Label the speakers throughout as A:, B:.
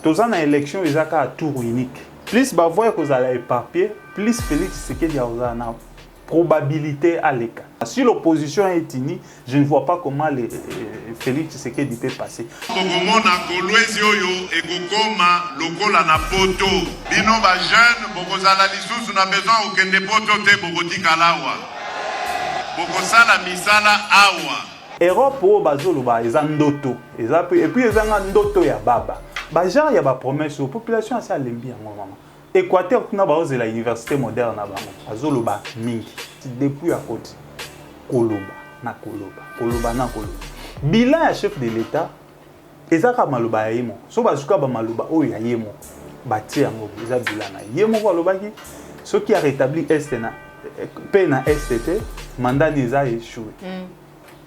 A: Tous en élection, ils ont un tour unique. Plus bah voyez que vous allez éparpiller, plus Félix Tshisekedi a une probabilité à l'écart. Si l'opposition est unie, je ne vois pas comment Félix Tshisekedi peut passer. Europe au bazoloba ils ont ndoto et puis ils ont ndoto ya baba bajan ya ba promesse aux population assez alembi en moment Équateur kuna ba la université moderne na bango azoloba mingi depuis à côté koloba bilan ya chef de l'état ezaka maloba yemo so bazuka ba maloba o ya yemo batie yango eza bilan na yemo ko lobaki ce qui a rétabli est na pena STT mandat des a échoué.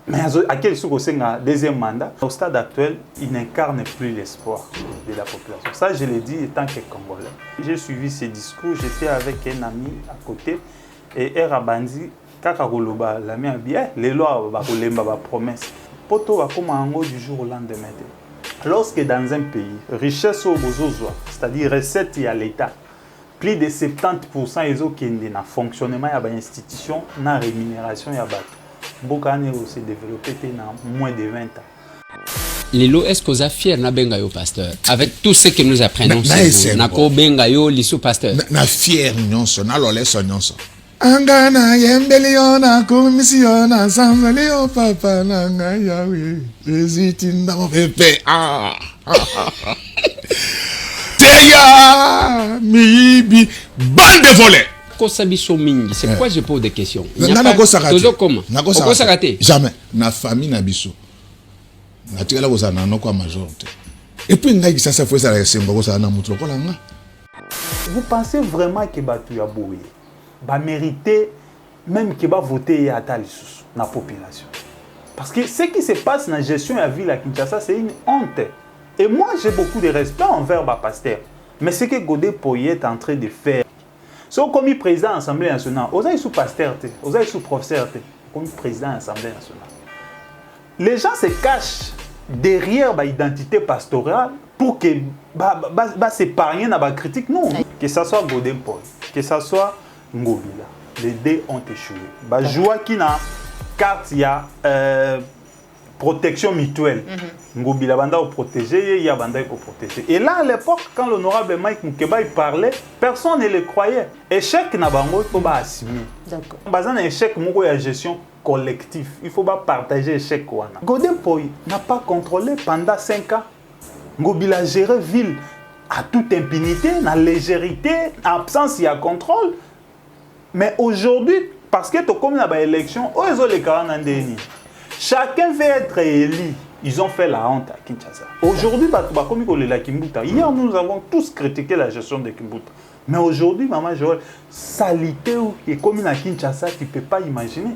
A: Mais à quel succès c'est un deuxième mandat? Au stade actuel, il n'incarne plus l'espoir de la population. Ça, je l'ai dit étant que Congolais. J'ai suivi ses discours, j'étais avec un ami à côté et Erabandi, Kakagoloba, l'ami a bien, les lois, la promesse. Poto va comme en haut du jour au lendemain. Lorsque dans un pays, richesse au bozozoa, c'est-à-dire recette à l'État, plus de 70% des autres qui ont un fonctionnement, il y a une institution, une rémunération, il y a Bokane aussi développé dans moins de 20 ans.
B: Lelo, est-ce que vous êtes fiers de pasteur? Avec tout ce que nous apprenons, Nako Bengayo, Lisso pasteur.
C: Na fier, nyonso, na loleso nyonso. Angana yembeliona komisiona sambaleo papa nanga yawe. Résitinda mon bébé. Teya mibi bande volée.
B: C'est pourquoi je pose des questions.
C: Jamais. Na famille na biso. Na tika la ko sana no kwa majorité. Et puis ngai ça faut ça la semba ko sana mutu ko langa.
A: Vous pensez vraiment que batu ya boye ba mériter même que ba voter ya ta lisusu na population? Parce que ce qui se passe dans la gestion de la ville à Kinshasa, c'est une honte. Et moi j'ai beaucoup de respect envers ba pasteur. Mais ce que Godé Poye est en train de faire, so comme président de l'Assemblée nationale, vous avez sous pasteur, vous avez sous professeur, comme président de l'Assemblée nationale. Les gens se cachent derrière l'identité pastorale pour que s'épargner dans la critique. Non, que ce soit Godin Paul, que ce soit Ngobila, les deux ont échoué. Joua qui n'a carte, il y a protection mutuelle. Ngobila banda au protéger, il y a banda au protéger. Et là à l'époque quand l'honorable Mike Mukeba il parlait, personne ne le croyait. Échec na bango il faut pas assumer. D'accord. Bazan échec moko ya gestion collective. Il faut pas partager échec wana. Godin Poy n'a pas contrôlé pendant 5 ans. Ngobila a géré ville à toute impunité, na légèreté, en absence il y a contrôle. Mais aujourd'hui parce que to comme na ba élection, ozo les 40 andeni. Chacun veut être élu. Ils ont fait la honte à Kinshasa. Aujourd'hui, hier, nous avons tous critiqué la gestion de Kimbuta. Mais aujourd'hui, Maman Joël, salité et comme à Kinshasa, tu ne peux pas imaginer.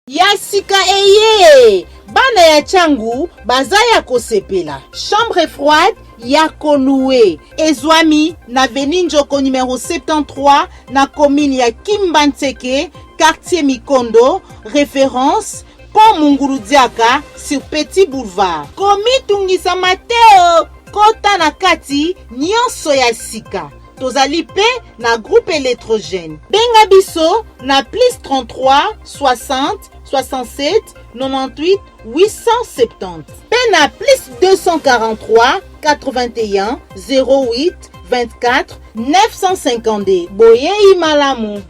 D: Yasika eye bana ya changu bazaya kosepela chambre froide ya Koloué ezwami na Veninjoko numéro 73 na commune ya Kimbantseke quartier Mikondo référence Pont Munguludiaka sur Petit Boulevard komi tungisa Mateo kota na kati nyonso ya sika tozali pe na groupe électrogène benga biso na plus 33 60 67 98 870 pe na plus 243 81 08 24 952 boye imalamu.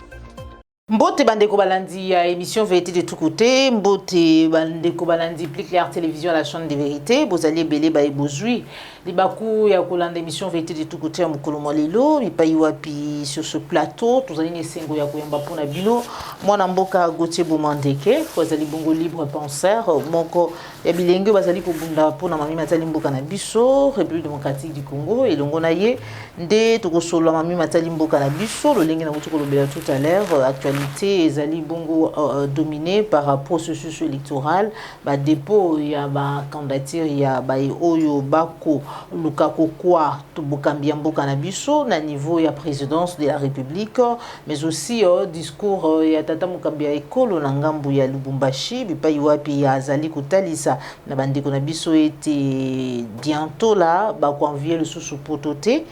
E: Mbote bandeko balandi ya émission Vérité de tout côté, mbote bandeko balandi plus clair télévision à la chaîne de vérité, bozali belé ba ebozui libaku ya kolanda émission Vérité de tout côté ya mukolo molelo, mipai wapi sur ce plateau, tozali nesengo ya koyamba pona bino, mwana mboka Gauthier Bomandeke, bozali bongo libre penseur, moko ya bilenge bazali ko bunda pona mami matali mboka na biso, République démocratique du Congo et longo na ye nde tokosolo mami matali mboka na biso, lolenge na mutu kolobela tout à l'heure actuellement réalité ezali bongo dominé par processus électoral ba dépôt ya ba candidature ya ba oyo bako lukako kwa to bokambia mboka na biso na niveau ya présidence de la République mais aussi discours ya tata mokambia ekolo na ngambu ya Lubumbashi bipai wapi ya azali kotalisa na bandeko na biso ete bientôt là ba convier le sous pototé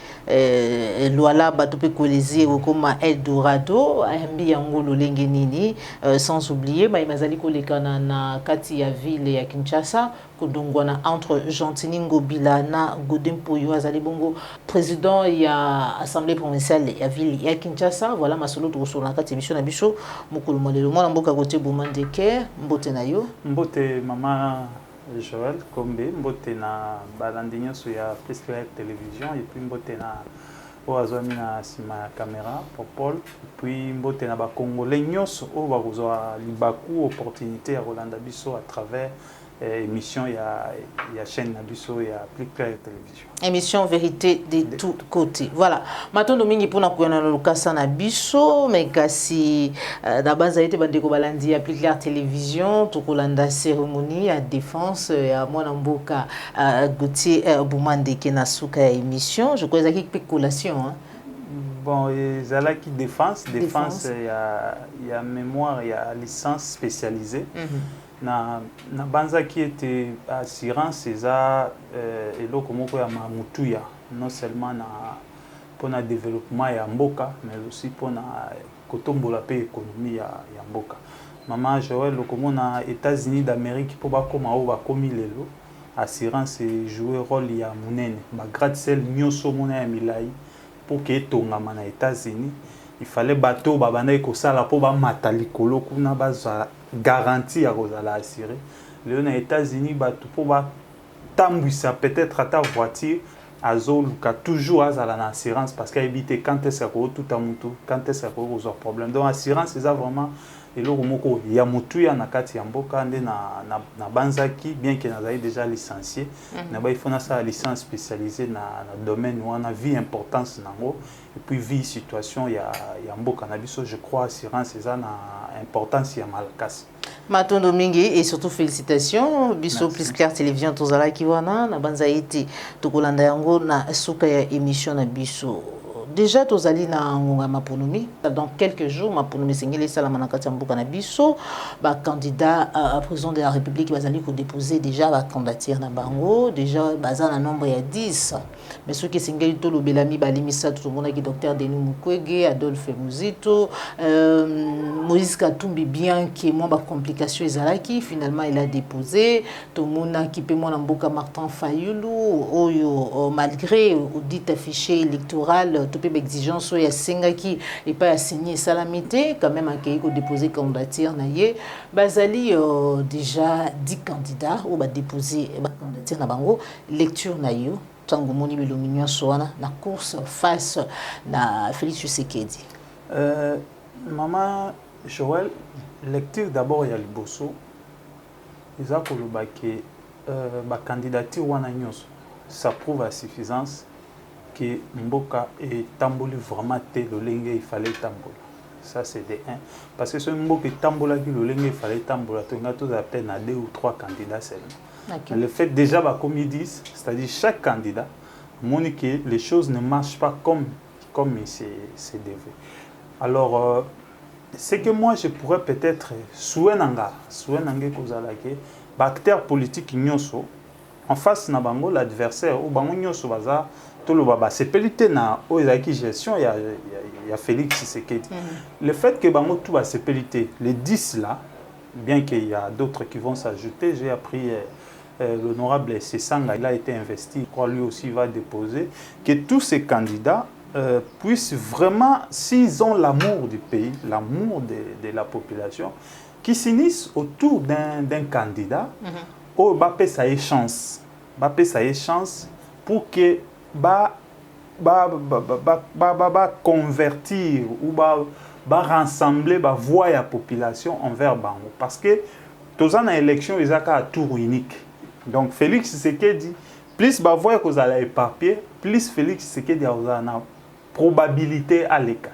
E: Luala batope kolezi comme Eldorado ayambi yango lolenge nini sans oublier mazali kolekana na kati ya ville ya Kinshasa kodongwana entre Gentini Ngobila na Godin Poyo azali bongo président ya assemblée provinciale ya ville ya Kinshasa. Voilà masolo to sur na kati émission na biso mokolo molelo mwana mboka kote Bomandeke mbote na yo
A: mbote mama Joël Kombe mbote na balandi nyonso ya Plus Clair télévision et puis mbote na oazwami na sima ya caméra Popol et puis mbote na ba congolais nyonso o bakozwa libaku opportunité ya kolanda biso à travers émission ya chaîne na biso ya Plus Clair télévision.
E: Émission vérité de tous côtés. Voilà. Matondo mingi pona kuona lokasa na biso mais kasi na base ete bandeko balandi ya Plus Clair télévision to kolanda cérémonie ya défense ya mwana mboka Gauthier Bomandeke na suka ya émission. Je crois que spéculation hein.
A: Bon, ezalaki défense ya mémoire ya licence spécialisée. Na banzaki ete assurance eza eloko moko ya mamutuya non seulement na pona développement ya mboka mais aussi pona kotombola pe économie ya mboka. Mama Joël lokomona États-Unis d'Amérique po bakoma o bakomi lelo assurance jouer rôle ya munene ba gratte-ciel nyonso mona ya milai pour que tongama na États-Unis il fallait bateau babana ekosala po ba matalikolo kuna baza garantie à Rosala assuré. Les États-Unis bateau po ba tambwisa peut-être à ta voiture azoluka toujours à la assurance parce qu'à éviter quand est-ce que tout à mutu quand est-ce que vous avez problème donc assurance c'est vraiment eloko moko ya mutu ya nakati ya mboka nde na banzaki bien que nazali déjà licencié na ba il faut na sa licence spécialisée na domaine wana vie importance nango et puis vie situation ya mboka na biso je crois assurance eza na importance ya malakasi.
E: Matondo mingi et surtout félicitations biso Plus Clair télévision tozala kiwana na banzaiti tokolanda yango na suka ya émission na biso. Déjà tozali na ngonga maponomi dans quelques jours maponomi sengeli sala manakati mboka na biso ba candidat à président de la République bazali ko déposer déjà ba candidature na bango déjà baza na nombre ya 10 mais ceux qui sengeli to lobelami balimisa tout le monde qui docteur Denis Mukwege Adolphe Muzito Moïse Katumbi bien que moi ba complication ezalaki finalement il a déposé tout mona qui peut moi mboka Martin Fayulu oyo malgré audit affiché électoral exigence ya sengaki et pas signé salamité quand même accueilli ko déposer candidature na ye bazali déjà 10 candidats ou ba déposer ba candidature na bango lecture na yo tango moni bilominyo soana na course face na Félix Tshisekedi.
A: Maman Joël lecture d'abord ya liboso eza ko lobake ba candidature wana nyonso ça prouve à suffisance que Mboka est tamboli vraiment té lolenge il fallait tambola. Ça c'est de 1 parce que ce Mboka est tambola qui lolenge il fallait tambola to nga tous à peine à 2 ou 3 candidats seulement. Okay. Le fait déjà bah comme ils disent, c'est-à-dire chaque candidat montre que les choses ne marchent pas comme c'est dévé. Alors c'est que moi je pourrais peut-être souenanga kozalake acteur politique nyonso en face na bango l'adversaire ou bango nyonso baza tout le baba c'est pelité na oezaki gestion il y a Félix Tshisekedi. Le fait que bango tout va se pelité les 10 là bien qu'il y a d'autres qui vont s'ajouter j'ai appris l'honorable Sesanga il a été investi quoi lui aussi va déposer que tous ces candidats puissent vraiment s'ils ont l'amour du pays l'amour de la population qui s'unissent autour d'un candidat au Bappé ça ait chance pour que convertir ou rassembler voix la population envers bango parce que tous en élection ils ont un tour unique donc Félix Tshisekedi plus voix que vous allez papier plus Félix Tshisekedi a une probabilité à l'écart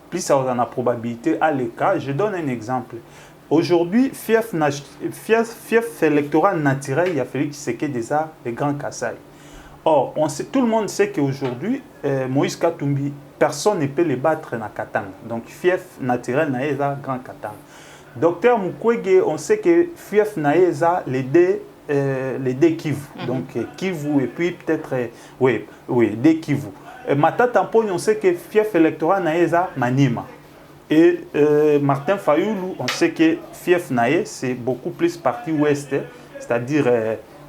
A: plus ça a la probabilité à l'écart. Je donne un exemple. Aujourd'hui, fief électoral naturel, il y a Félix Tshisekedi déjà les Grands Kassai. Or, tout le monde sait qu'aujourd'hui, Moïse Katumbi, personne ne peut les battre dans Katanga. Donc, fief naturel naeza Grand Katanga. Docteur Mukwege, on sait que fief naeza les deux Kivu. Donc, Kivu et puis peut-être, oui, deux Kivu. Matata Mponi, on sait que fief électoral naeza Manima. Et Martin Fayoulou, on sait que fief nae, c'est beaucoup plus partie ouest, c'est-à-dire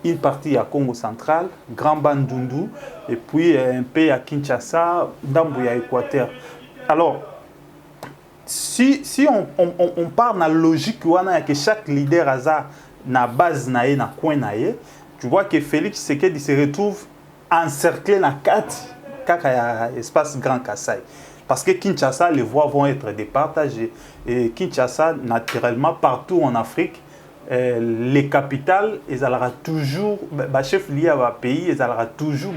A: une partie à Congo central, Grand Bandundu, et puis un peu à Kinshasa, Ndambu à Équateur. Alors, si on part dans la logique où que chaque leader a na base nae, na coin nae, tu vois que Félix Tshisekedi se retrouve encerclé dans 4 espaces Grand Kassai. Parce que Kinshasa, les voix vont être départagées. Et Kinshasa, naturellement, partout en Afrique, les capitales, ils auront toujours, les chefs liés à un pays, ils auront toujours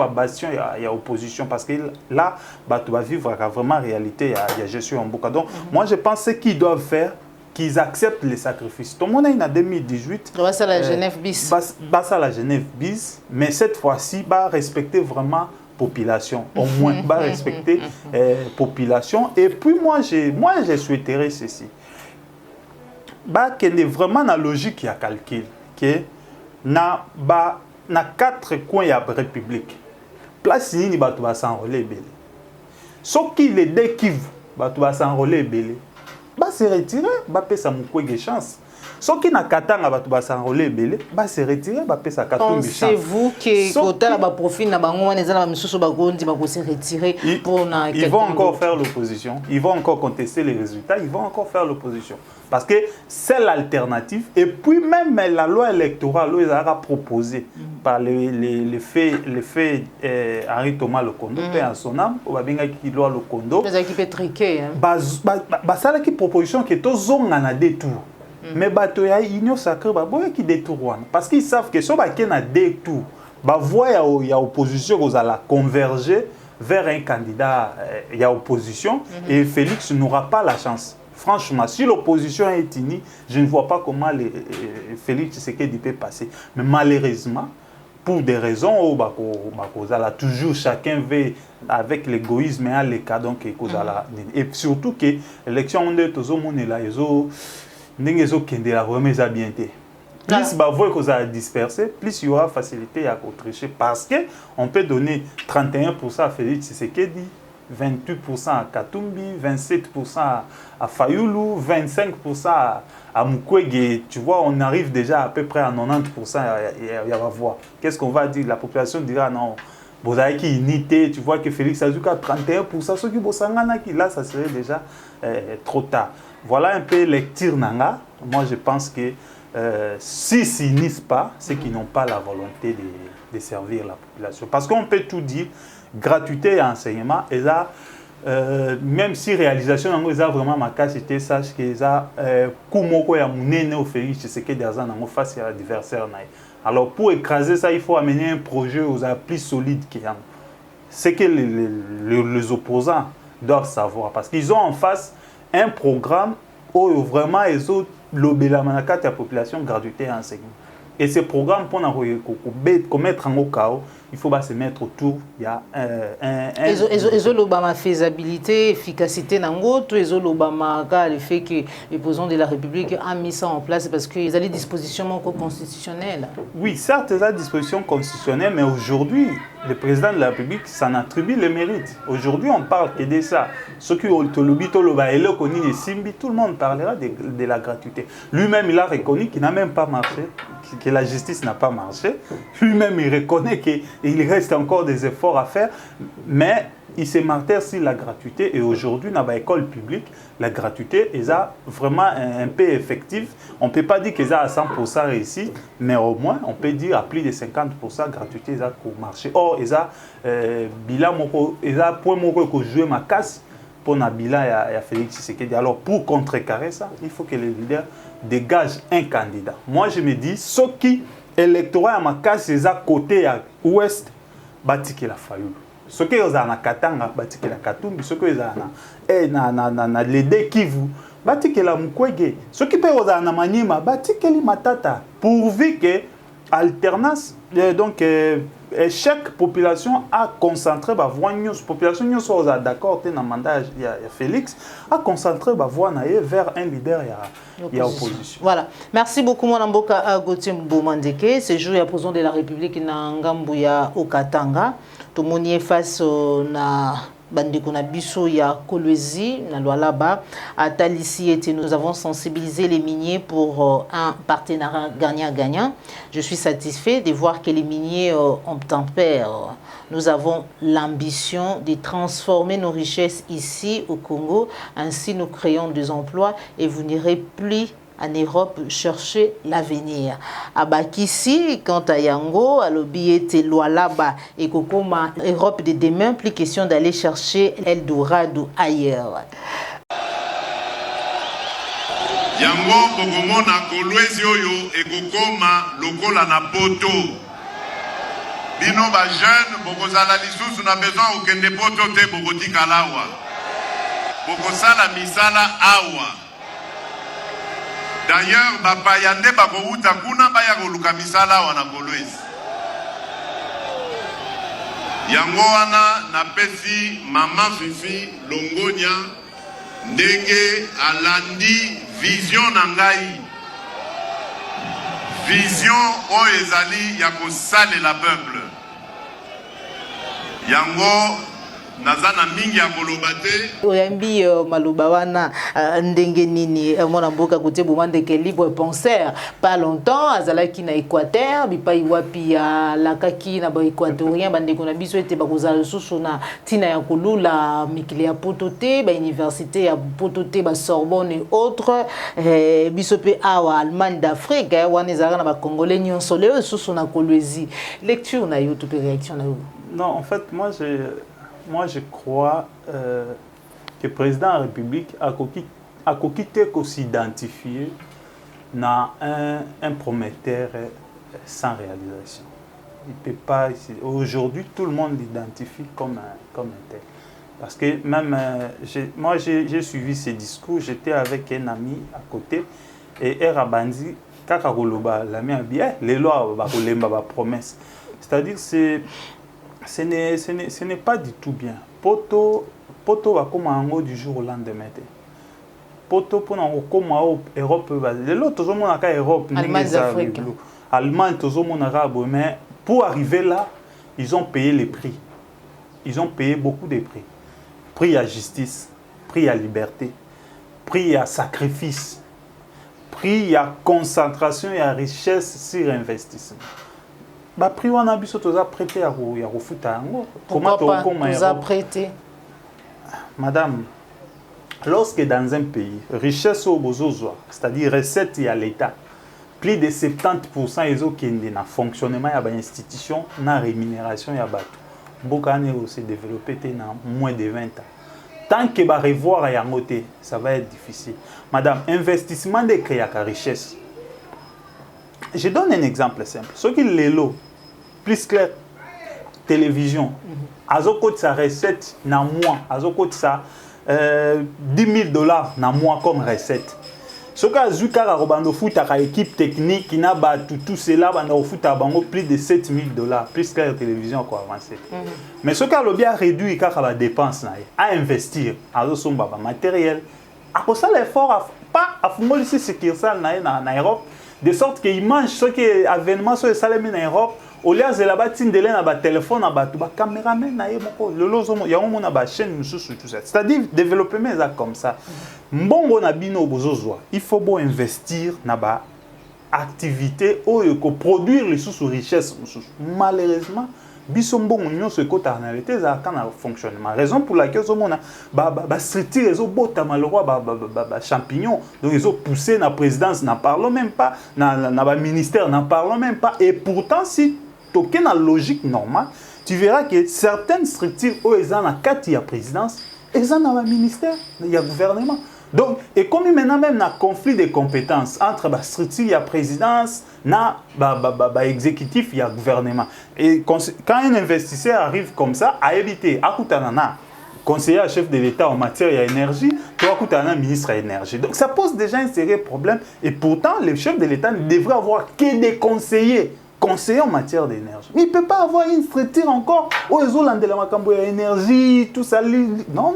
A: il y a opposition. Parce que là, tu vas vivre vraiment en réalité, il y a gestion en bouca. Donc, moi, je pense ce qu'ils doivent faire, qu'ils acceptent les sacrifices. Tout le monde est en 2018.
E: Bassa la Genève bis.
A: Bassa la Genève bis. Mais cette fois-ci, respecter vraiment population, au moins, respecter population. Et puis moi, je souhaiterais ceci. Qu'il y ait vraiment la logique à calcul, que na 4 coins de la République, place ni tu vas s'enrôler belé. Sauf qu'il est dès qu'il tu vas s'enrôler belé, se retirer, payer sa Mukwege chance. Ce qui n'a qu'à s'enrôler, se retirer, sa chance.
E: Pensez-vous que profit na bango se retirer pour
A: ils vont encore faire l'opposition, ils vont encore contester les résultats, ils vont encore faire l'opposition. Parce que c'est l'alternative. Et puis même la loi électorale, elle a proposé par les faits Henri Thomas Lokondo, paix en son âme, ou bien qui loi Lokondo.
E: Mais qui peut triquer.
A: Ça la proposition qui est aux zones à des tours. Mais il y a une union sacrée qui détourne. Parce qu'ils savent que si on a des tours, il y a opposition qui va converger vers un candidat, il y a opposition, et Félix n'aura pas la chance. Franchement, si l'opposition est unie, je ne vois pas comment Félix Tshisekedi peut passer. Mais malheureusement, pour des raisons, toujours chacun veut avec l'égoïsme et l'écart. Et surtout que l'élection de tout le monde est là, plus vous allez disperser, plus il y aura facilité à tricher. Parce qu'on peut donner 31% à Félix Tshisekedi, 28% à Katumbi, 27% à Fayoulou, 25% à Mukwege. Tu vois, on arrive déjà à peu près à 90% à la voix. Qu'est-ce qu'on va dire? La population dira non. Vous avez qui unité, tu vois que Félix Azuka 31%, ceux qui bossangana qui là, ça serait déjà trop tard. Voilà un peu les tirs nanga. Moi, je pense que s'ils s'unissent pas, c'est qu'ils n'ont pas la volonté de servir la population. Parce qu'on peut tout dire, gratuité et enseignement, et là, même si réalisation nango eza vraiment ma capacité, sache que eza kumoko ya munene au Félix Tshisekedi aza nango face à l'adversaire naï. Alors pour écraser ça, il faut amener un projet aux plus solide qu'il y a. C'est que les opposants doivent savoir, parce qu'ils ont en face un programme où vraiment ils ont l'obéla manakate à la population gratuité et enseignement. Et ce programme, pour mettre en chaos, il faut se mettre autour. Il y a
E: la faisabilité, efficacité, le fait que le président de la République a mis ça en place parce qu'ils ont des dispositions constitutionnelles.
A: Oui, certes, ils ont des dispositions constitutionnelles, mais aujourd'hui, le président de la République s'en attribue le mérite. Aujourd'hui, on parle que de ça. Ceux qui ont tout le monde parlera de la gratuité. Lui-même, il a reconnu qu'il n'a même pas marché, que la justice n'a pas marché. Lui-même, il reconnaît qu'il reste encore des efforts à faire, mais il se martère sur la gratuité. Et aujourd'hui, dans l'école publique, la gratuité est vraiment un peu effective. On ne peut pas dire qu'ils ont à 100% réussi, mais au moins, on peut dire à plus de 50% gratuité pour marcher. Or, ils ont point que jouer ma casse pour le bilan à Félix Tshisekedi. Alors, pour contrecarrer ça, il faut que les leaders dégagent un candidat. Moi, je me dis, ceux qui électorat à ma casse, c'est à côté à ouest, bâti que la Fayoulou. Ce qui est na Katanga, batique la Katumbi, ce qui est na Lede Kivu, batique la Mukwege, ce qui peut être na Maniema, batique li Matata, pourvu que alternance, donc chaque population a concentré ba voix news, population news sont d'accord dans mandat il y a Félix a concentré ba voix vers un leader il y a opposition.
E: Voilà. Merci beaucoup mon amboka Gauthier Mbomandeke, ce jour ya président de la République na Ngambuya au Katanga. Tout le monde est face na bandeko na biso ya Kolwezi na Lualaba à Talissi et nous avons sensibilisé les miniers pour un partenariat gagnant-gagnant. Je suis satisfait de voir que les miniers obtempèrent. Nous avons l'ambition de transformer nos richesses ici au Congo, ainsi nous créons des emplois et vous n'irez plus en Europe chercher l'avenir. Abakisi, quant à Yango, à l'obéité Lualaba et Kokoma, Europe de demain, plus question d'aller chercher Eldorado ailleurs.
F: Yango Kokomona Kolwezi oyo et Kokoma lokola na poto. Bino ba jeune bokozala lisusu na besoin okende poto te bokotika lawa. Bokosala misala awa. D'ailleurs, Bapa Yande Bakouta Kuna Bayako Lukamisala wana Kolwezi. Yangoana na pesi Maman Fifi Longonia Ndenge Alandi Vision Nangai. Vision Oezali Yako Sale la peuple. Yango Nazana mingi ya kolobate
E: oyambi maloba wana ndenge nini mwana mboka Gauthier Mbomandeke libre penseur pas longtemps azalaki na Équateur bipai wapi ya lakaki na ba équatorien bandeko na biso ete bakozala susu na tina ya kolula mikili ya potote ba université ya potote ba Sorbonne et autres biso pe awa Allemagne d'Afrique wana ezalaka na ba congolais nyonso leo susu na Kolwezi lecture na yo toute réaction na yo.
A: Non, en fait moi je crois que le président de la République a quitté qu'on s'identifier dans un prometteur sans réalisation. Il peut pas. Aujourd'hui, tout le monde l'identifie comme un tel. Parce que même moi j'ai suivi ses discours, j'étais avec un ami à côté et Erabandi Kakagoloba la mien bien les lois ba promesse. C'est-à-dire ce n'est pas du tout bien. Poto va comme en haut du jour au lendemain. Poto pour nous comme en Europe, les autres tout le monde a Europe, Allemagne tout le monde a mais pour arriver là, ils ont payé les prix. Ils ont payé beaucoup de prix. Prix à justice, prix à liberté, prix à sacrifice, prix à concentration et à richesse sur investissement. Bah prix on a biso toza prêté à refuta yango.
E: Comment tu as prêté?
A: Madame, lorsque dans un pays richesse au bozozo, c'est-à-dire recette à l'État, plus de 70% des autres qui sont dans fonctionnement ya ba institution na rémunération ya bato. Bokane aussi développé dans moins de 20 ans. Tant que ba revoir yango te, ça va être difficile. Madame, investissement de créer la richesse. Je donne un exemple simple. Ce qui est l'eau, plus clair, télévision, azoko sa recette na mois, azoko sa $10,000 na mois comme recette. Ce qui a zuka robando foot à équipe technique qui n'a pas tout cela bando foot à bango plus de $7,000, plus clair télévision quoi avancer. Mais ce qui a le bien réduit car la dépense à investir, azo somba matériel, à cause de l'effort pas à fumoli si c'est ça na Europe. De sorte qu'ils mangent ce qui est avènement sur les salés en Europe. Au lieu de là-bas, ils ont un téléphone, un caméraman, il y a une chaîne, c'est-à-dire développement comme ça. Il faut investir dans l'activité pour produire les sous-richesses. Malheureusement, bisombo union ce côté analyté ça quand fonctionnement raison pour laquelle on a structure les bota malheureux champignons donc ils ont poussé na présidence n'en parlons même pas na ministère n'en parlons même pas et pourtant si toqué na logique normale tu verras que certaines structures où ils ont na 4 ya présidence ils ont na ministère il y a gouvernement Donc, et comme maintenant même un conflit de compétences entre la structure et la présidence, l'exécutif et le gouvernement. Et quand un investisseur arrive comme ça, à éviter, à Koutanana, conseiller à chef de l'État en matière d'énergie, toi, Koutanana, ministre de l'énergie. Donc, ça pose déjà un sérieux problème. Et pourtant, le chef de l'État ne devrait avoir que des conseillers en matière d'énergie. Mais il ne peut pas avoir une structure encore où ils ont l'énergie, tout ça. Non.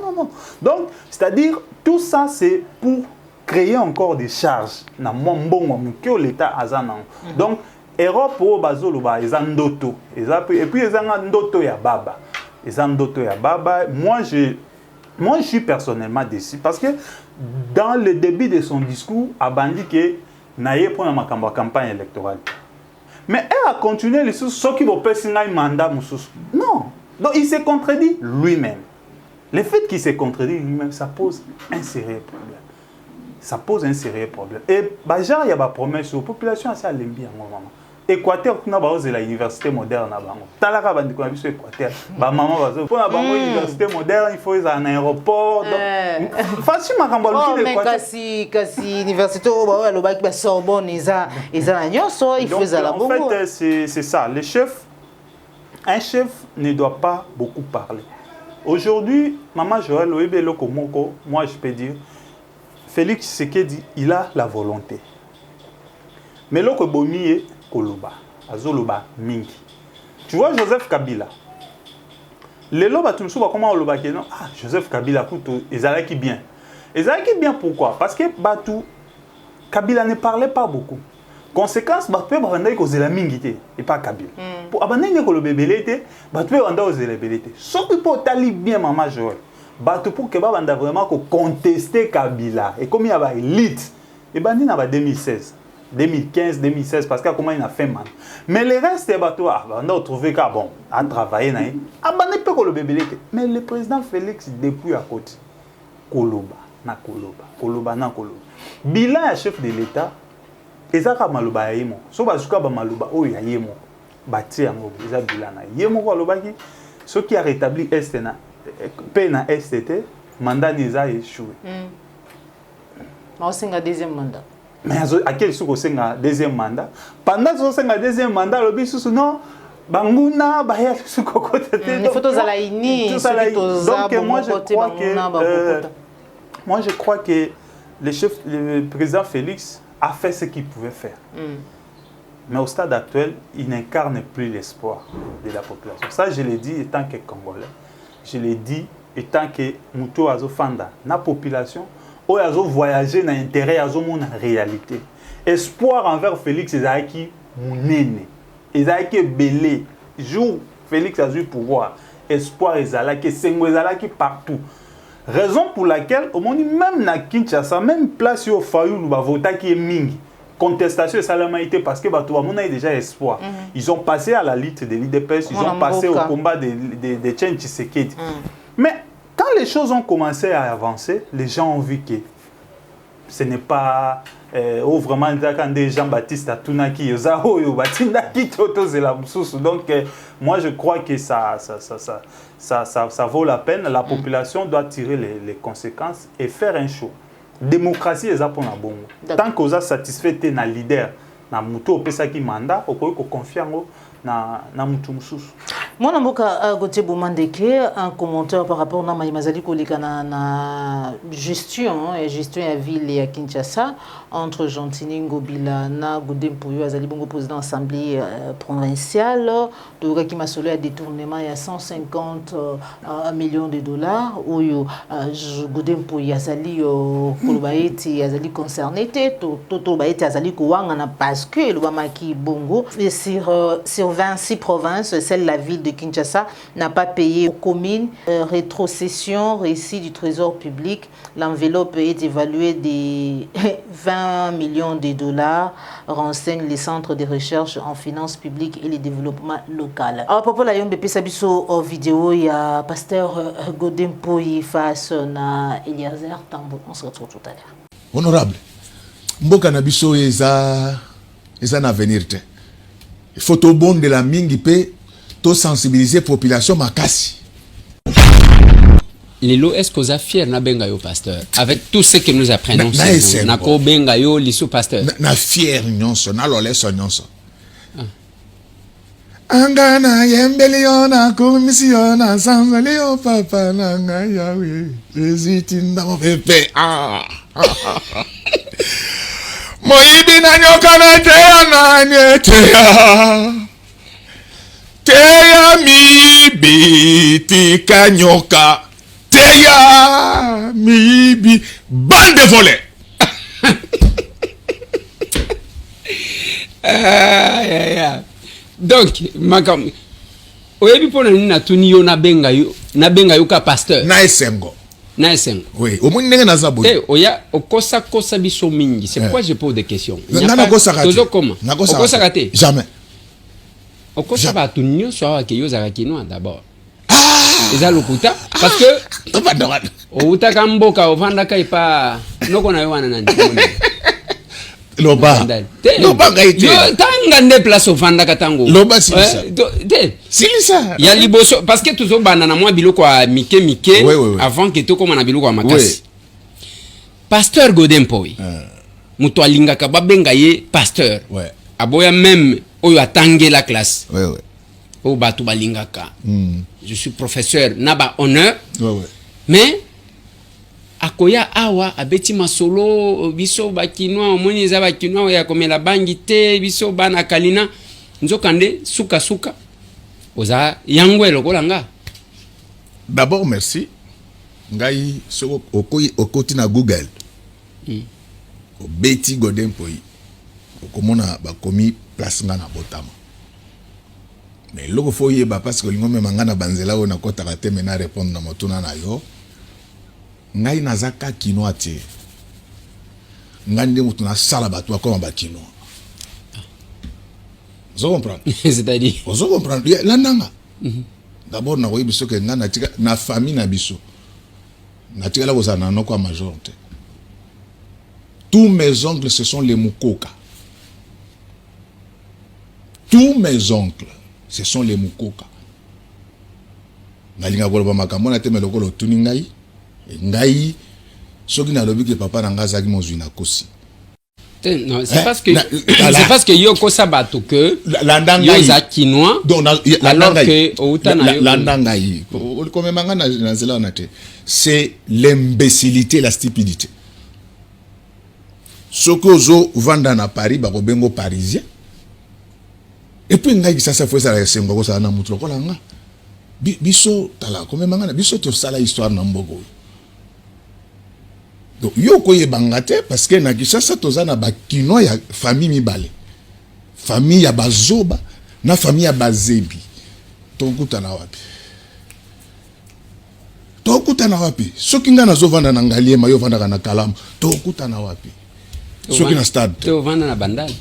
A: Donc, c'est-à-dire, tout ça, c'est pour créer encore des charges. Que l'État a. Donc, Europe, ils ont ndoto. Et puis, ils ont ndoto ya baba. Moi, je suis personnellement déçu parce que dans le début de son discours, il a dit que naïe pour la campagne électorale. Mais elle a continué les choses, ceux qui vont passer un mandat. Non. Donc il s'est contredit lui-même. Le fait qu'il s'est contredit lui-même, ça pose un sérieux problème. Et il y a des promesses aux populations assez à l'embien. Équateur, on a l'université moderne. Talaka Équateur. Maman pour l'université moderne, il faut un aéroport. Facilement quand on
E: dit Équateur. Mais l'université au Sorbonne, il faut
A: en fait, c'est ça. Un chef ne doit pas beaucoup parler. Aujourd'hui, Maman Joël moi je peux dire, Félix Tshisekedi, il a la volonté. Mais l'autre bomier Koloba, Azoloba Mingi. Tu vois Joseph Kabila. Les loba tout le monde comment on loba que non. Ah Joseph Kabila couteau ezalaki bien. Ezalaki bien pourquoi? Parce que Batou Kabila ne parlait pas beaucoup. Conséquence Batou banda ko zela mingi té et pas Kabila. Pour abandonner ko le bébélité, Batou banda ozela bébélité. Sauf que pour tali bien Maman Joël. Batou pour que banda vraiment ko contester Kabila et comme il y a élite et bandi na 2016. 2015, 2016, parce que comment il a fait mal. Mais le reste des bateaux, on a trouvé qu'à bon, à travailler, mais le président Félix, depuis à côté, Koloba. Bilan à chef de l'État, ezaka maluba yemo. So bazuka ba maluba o ya yemo. Bati yango, eza bilan na. Yemo ko lobaki, ce qui a rétabli Est na pena STT, mandat neza échoué.
E: On a deuxième mandat.
A: Mais à quel souci c'est un deuxième mandat? Pendant que c'est un deuxième mandat, le bis non, banguna, bahia sous cocotte.
E: Il faut tous à la ini.
A: Donc moi je crois que le président Félix a fait ce qu'il pouvait faire. Mais au stade actuel, il n'incarne plus l'espoir de la population. Ça, je l'ai dit étant que Congolais. Je l'ai dit étant que Moutou Azofanda, la population. Ou ils ont voyagé dans l'intérêt, ils ont une réalité. Espoir envers Félix Ezaki Mounene. Ezaki belé. Jour Félix a eu pouvoir. Espoir Ezalaki, Sengo Ezalaki partout. Raison pour laquelle, au monde même na Kinshasa, même place au Fayou, nous avons voté qui est mingi. Contestation et salamaïté parce que tout le monde a déjà espoir. Ils ont passé à la lutte de l'IDPS, ils ont passé au combat de Tchen Tshisekedi. Mais quand les choses ont commencé à avancer, les gens ont vu que ce n'est pas vraiment quand des Jean-Baptiste Atunaki, donc moi je crois que ça vaut la peine. La population doit tirer les conséquences et faire un choix. Démocratie est pour la bonne. Tant qu'on a satisfait un leader, na muto pesa ki mandat, on peut confier na mutu mususu.
E: Moi, je Gauthier Boumandeke, un commentaire par rapport à Mazali Kolika na gestion et gestion à ville et à Kinshasa entre Gentini Ngobila na Godem Pouyo Azali Bongo président assemblée provinciale de qui m'a solé à détournement il y a 150 millions de dollars où Godem Pouyo Azali Kolobaeti Azali concerné tout Baeti Azali Kouanga parce que le Bamaki Bongo sur 26 provinces, celle de la ville de Kinshasa n'a pas payé aux communes. Rétrocession, récit du trésor public. L'enveloppe est évaluée de 20 millions de dollars, renseignent les centres de recherche en finances publiques et le développement local. Alors, pour la Yombe Pesabiso vidéo, il y a pasteur Godem Pouyo face à Eliezer Tambo. On se retrouve tout à l'heure.
C: Honorable, Mboka Nabiso est un avenir. Il faut au bon de la mingi pe to sensibiliser population makasi.
B: Lilo, est-ce que vous êtes fiers na benga yo pasteur avec tout ce que nous apprenons sur vous? Nako benga yo liso pasteur.
C: Na fier nyonso, na lole so nyonso. Angana yembeliona komisiona sanzaleo papa nanga yawe. Rezitinda mo pepe. Moibi na nyoka na teya na nyeteya. Teya mibi tika nyoka. Teya mibi bande volée.
B: Donc makam oyebi pona na tuni yo na benga yo ka pasteur
C: na esengo oui au moins ndenge naza boye
B: oya okosa biso mingi c'est pourquoi je pose des questions
C: na kosa kate
B: tozo koma okosa kate
C: jamais
B: okosa ba tuni so wa ke yo za kinwa d'abord eza lokuta parce que outa kamboka ovanda kai pa noko na yo wana nani
C: loba ngaite
B: yo tanga nde place ovanda katango
C: loba silisa silisa
B: ya liboso parce que tuzo bana na mwa biloko a mike avant que to koma na biloko a makasi pasteur Godin Mpoyi muto alinga ka babenga ye pasteur aboya même oyo atange la classe o batu balinga ka je suis professeur naba honneur mais akoya awa abeti masolo biso bakinwa omoni za bakinwa ya komela bangi te biso bana kalina nzokande suka oza yango elokola nga.
C: D'abord merci ngai so okoti na Google obeti Godin Mpoyi okomona bakomi place nga na botama mais loko foye ba parce que lingo memanga na banzela ona kota ka te mena répondre na motuna na yo ngai nazaka kino ate ngande mutu na sala bato akoma ba kino vous comprenez
B: c'est-à-dire
C: vous comprenez la nanga d'abord na koyi biso ke ngana tika na famille na biso na tika la kozana no kwa majorité tous mes oncles ce sont les Mukoka tous mes oncles ce sont les Mukoka na linga koloba makambo na teme lokolo tuni ngai soki na lobi ke papa nanga zaki mozwi na kosi
B: non c'est parce que c'est parce que yo kosa bato que yo za kinois alors que outana yo
C: landangai comme manga na zela na te c'est l'imbécilité la stupidité soko zo vanda na Paris ba bengo parisien et puis ngai ça faut ça sengo ko ça na mutu ko langa biso tala comme manga na biso to sala histoire na mboko. Donc yo koye bangate parce que na Kinshasa tozana ba kino ya famille mibale. Famille ya bazoba na famille ya bazebi. Tokuta na wapi? Soki nga nazo vanda na ngaliema yo vanda na kalamu. Tokuta na wapi? Soki na stade.
B: Te vanda na bandali.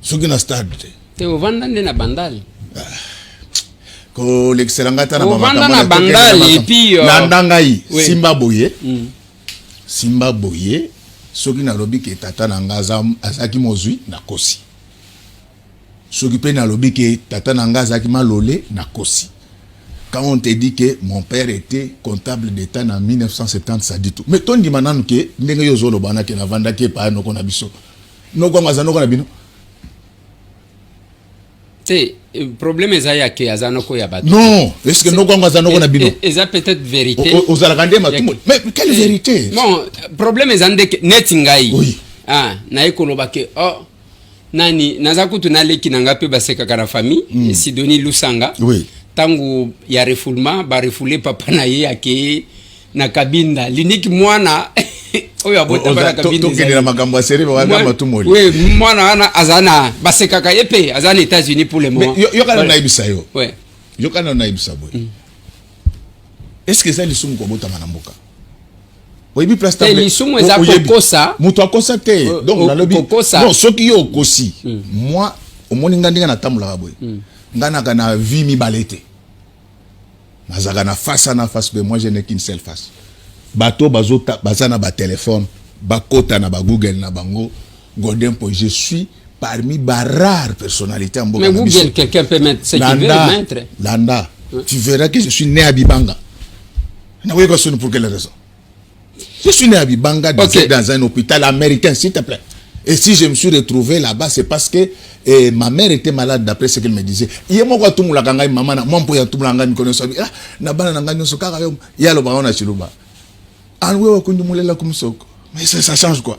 C: Soki na stade.
B: Te vanda na bandali.
C: Ko l'excellengata na
B: mama na bandali et puis
C: nandangai Simba Boye. Simba Boye soki na lobi ke tata na ngaza azaki mozwi na kosi soki pe na lobi ke tata na ngaza azaki malole na kosi. Quand on te dit que mon père était comptable d'État en 1970 ça dit tout mais ton di mananu ke ndenge yo zolo bana ke na vanda ke pa no kona biso no kwa ngaza no kona bino
B: c'est problème ezaya ke azano ko ya bato
C: non est-ce que no kwa ngaza no kona bino
B: eza peut-être vérité
C: aux alagande matumo mais quelle vérité
B: bon problème ezande net ngai na ekoloba ke nani nazakutu na leki nanga pe baseka kana famille Sidonie Lusanga tangu ya refoulement ba refoulé papa na ye ake na kabinda liniki mwana oyo abota bana kabinda
C: to kenela magambo seri ba matumoli
B: mwana ana azana baseka ka yepe azana États-Unis pour le moment
C: yo kana na ibisa yo yo kana na ibisa boy est-ce que ça lisumu ko bota manamboka oyibi place table
B: lisumu eza kokosa
C: muto akosa te donc na lobi non soki yo kosi moi au moninga ndinga na tamula boy ngana kana vie mi balete nazaka na face à face mais moi je n'ai qu'une seule face bato bazota bazana ba téléphone bakota na ba Google na bango Godin Mpoyi je suis parmi ba rares personnalités en
B: mais Google quelqu'un peut mettre ce qu'il veut mettre
C: Landa tu verras que je suis né à Bibanga Pour quelle raison? Je suis né à Bibanga dans un hôpital américain, s'il te plaît. Et si je me suis retrouvé là-bas, c'est parce que ma mère était malade, d'après ce qu'elle me disait. Il y a moi tout le monde, maman, moi pour y tout le monde me connaît. Ah, na bana na nganyo soka yo, ya lo ba ona chiluba. Anwe wa kundu mulela comme ça. Mais ça change quoi?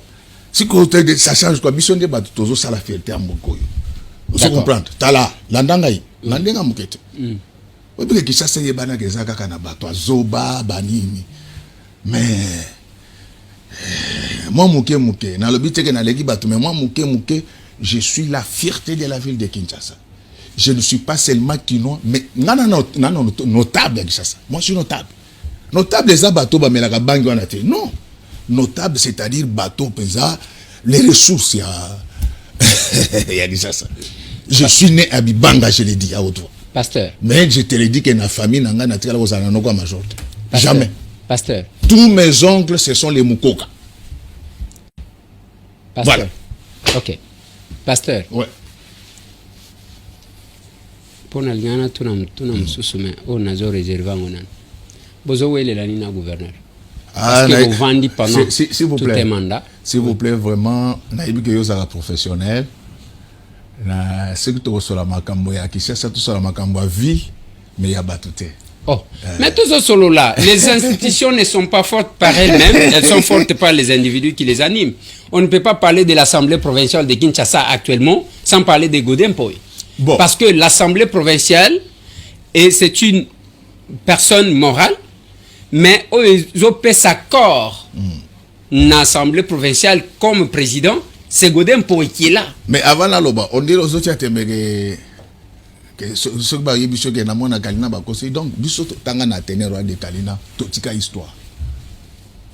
C: Si côté ça change quoi? Mission de ba tozo sala fierté en Mokoyo. Vous comprenez? Tala, landangai, landenga mukete. Obi ke kisa ye bana ke zaka kana bato zoba banini. Mais moi mouké na lobi teke na legi bato mais moi mouké je suis la fierté de la ville de Kinshasa. Je ne suis pas seulement quinois mais notable à Kinshasa. Moi je suis notable. Notable les bateaux ba melaka bangi wana te. Non. Notable c'est-à-dire bateau pesa les ressources il y a Kinshasa. Je suis né à Bibanga, je l'ai dit à haute voix.
B: Pasteur.
C: Mais je te l'ai dit que na famille nanga na tika la kozana no kwa majorité. Jamais.
B: Pasteur.
C: Tous mes oncles, ce sont les Mukoka.
B: Pasteur.
C: Voilà.
B: Ok. Pasteur.
C: Ouais.
B: Pour nous, on a réservé un bozo wele la nina gouverneur. Parce que vous vendez pendant tout les mandats.
C: S'il vous plaît, vraiment, naïbi que vous êtes professionnel. Na ce que tu sur la makambo ya qui cherche tout sur la makambo vie, mais il y a batouté.
B: Oh. Mais tout ce solo là, les institutions ne sont pas fortes par elles-mêmes, elles sont fortes par les individus qui les animent. On ne peut pas parler de l'Assemblée provinciale de Kinshasa actuellement sans parler de Godin Mpoyi. Bon. Parce que l'Assemblée provinciale, c'est une personne morale, mais ils ont fait sa corps l'Assemblée provinciale comme président, c'est Godin Mpoyi qui est là.
C: Mais avant la loba, on dit aux autres que ce que je dis que na Kalina bakosi donc biso tanga na tenir roi de Kalina totika histoire.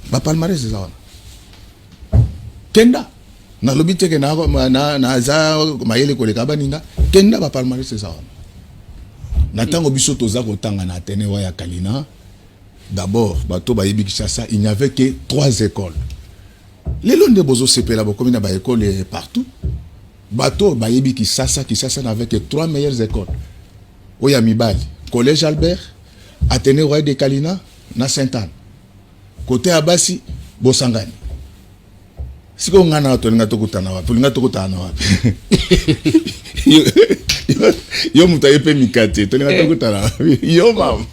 C: Ba palmarès c'est ça. Kenda na lobite que na za mayele koleka baninga kenda ba palmarès c'est ça. Na tango biso toza ko tanga na tenir roi ya Kalina. D'abord bato ba yebi Kinshasa, il n'y avait que 3 écoles. Les longs de bozo sepela comme na ba école partout. Bateau Bayebi Kinshasa n'avait que 3 meilleures écoles. Oya Mibali, Collège Albert, Athénée Roy de Kalina, na Sainte-Anne. Côté Abassi, Bosangani. Si on a un tolinga tokutana wapi, tolinga tokutana wapi. Yo mutaye pe mikate, tolinga tokutana wapi. Yo mama.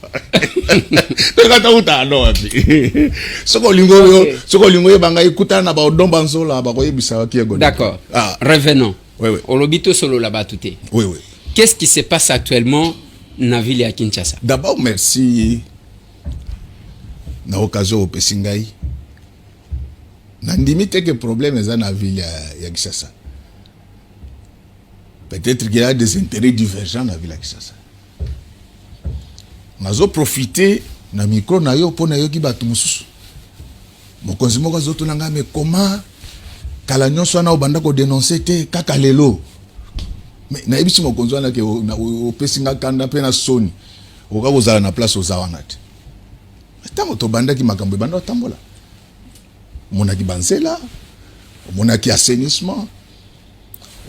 C: Tolinga tokutana wapi. Soko lingo yo banga ikutana na ba odomba nzola ba koyebisa waki ego.
B: D'accord. Revenons.
C: Oui.
B: Olobito solo la batute.
C: Oui.
B: Qu'est-ce qui se passe actuellement dans la ville de Kinshasa?
C: D'abord, merci. Na occasion au Pesingai. Na limite que problème est dans la ville de Kinshasa. Peut-être qu'il y a des intérêts divergents dans la ville de Kinshasa. Nous avons profité na micro na yo pour na yo ki batu mususu. Mokonzi moko zoto nanga mais comment kala nyonso na obanda ko dénoncer te kaka lelo. Mais na ebisi mokonzi wana ke o pesinga kanda pe na soni. Oka kozala na place ozawana te. Tango to banda ki makambo banda tambola. Monaki bansela, monaki assainissement,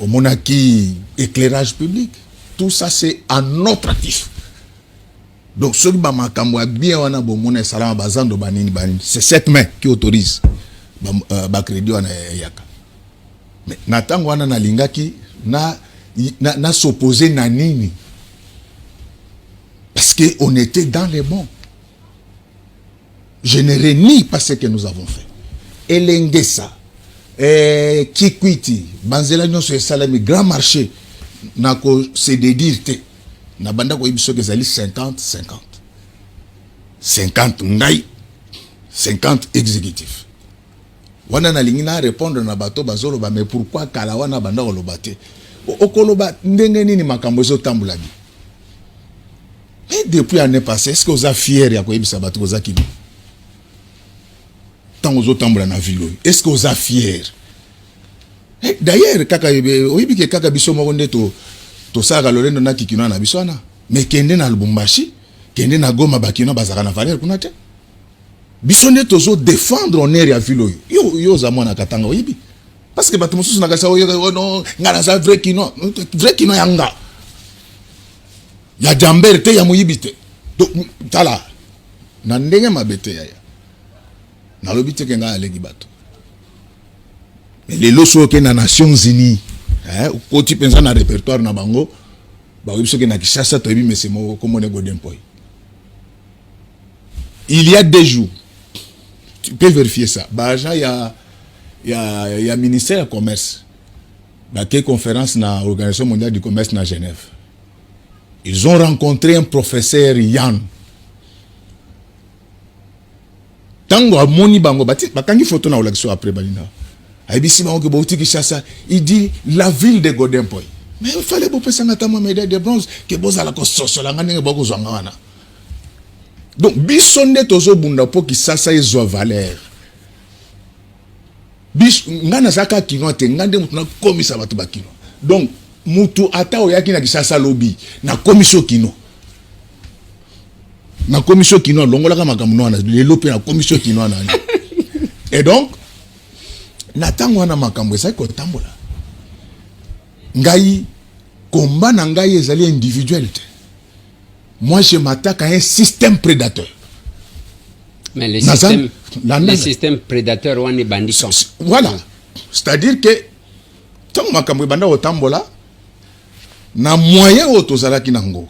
C: monaki éclairage public, tout ça c'est à notre actif. Donc ceux qui ba makambo bien wana bo mona salama bazando banini c'est cette main qui autorise ba crédit wana yaka. Mais natango wana na lingaki na s'opposer na nini. Parce que on était dans les bons. Je ne renie pas ce que nous avons fait. Elengesa, Kikwiti, Banzela nyonso esalami grand marché, nako se dédire te. Na banda ko ibiso kezali 50-50. 50 ngai, 50 exécutifs. Wana na lingi na répondre na bato bazolo ba mais pourquoi kala wana banda koloba te? Okoloba ndenge nini makambo ezo tambola bi. Mais depuis l'année passée, est-ce que vous êtes fiers ya ko ibisa bato ko zakini? Tant aux autres na ville. Est-ce que vous êtes fiers? D'ailleurs, kaka oyibi ke kaka biso mo nde to sala lolendo na kikino na biso na. Mais kende na Lubumbashi, kende na Goma bakino bazaka na valeur kuna te. Biso nde tozo défendre honneur ya ville yo za mwana katanga oyibi. Parce que bato mususu na kasa oyo no ngana za vrai kino yanga. Ya jamber te ya muyibi te. Donc tala na ndenge mabete ya na lobi te kenga aleki bato mais les loso ke na Nations Unies koti pensa na répertoire na bango ba wiso ke na Kinshasa to ebi mese mo comme on Godin Poy. Il y a 2 jours tu peux vérifier ça ba il y a ministère du commerce ba ke conférence na organisation mondiale du commerce na Genève. Ils ont rencontré un professeur Yann. Tango a moni bango bati bakangi photo na olakiso après balina. Aibisi bango ke bauti Kinshasa, il dit la ville de Godin Poy. Mais il fallait bopé sangata mo médaille de bronze que bozala ko sosola ngane boko zwanga wana. Donc bisonde tozo bunda po Kinshasa ezo valeur. Bis ngana zaka kino te ngande mutu na komisa batu bakino. Donc mutu ata oyaki na Kinshasa lobby na komisio kino. Na commission kino longola kama makamno na lelo pe na commission kino na. Et donc na tango na makambo ça ko tambola. Ngai combat na ngai ezali individuel. Moi je m'attaque à un système prédateur.
B: Mais les systèmes prédateurs on est bandits.
C: Voilà. C'est-à-dire que tango makambo banda o tambola na moyen otozala kinango.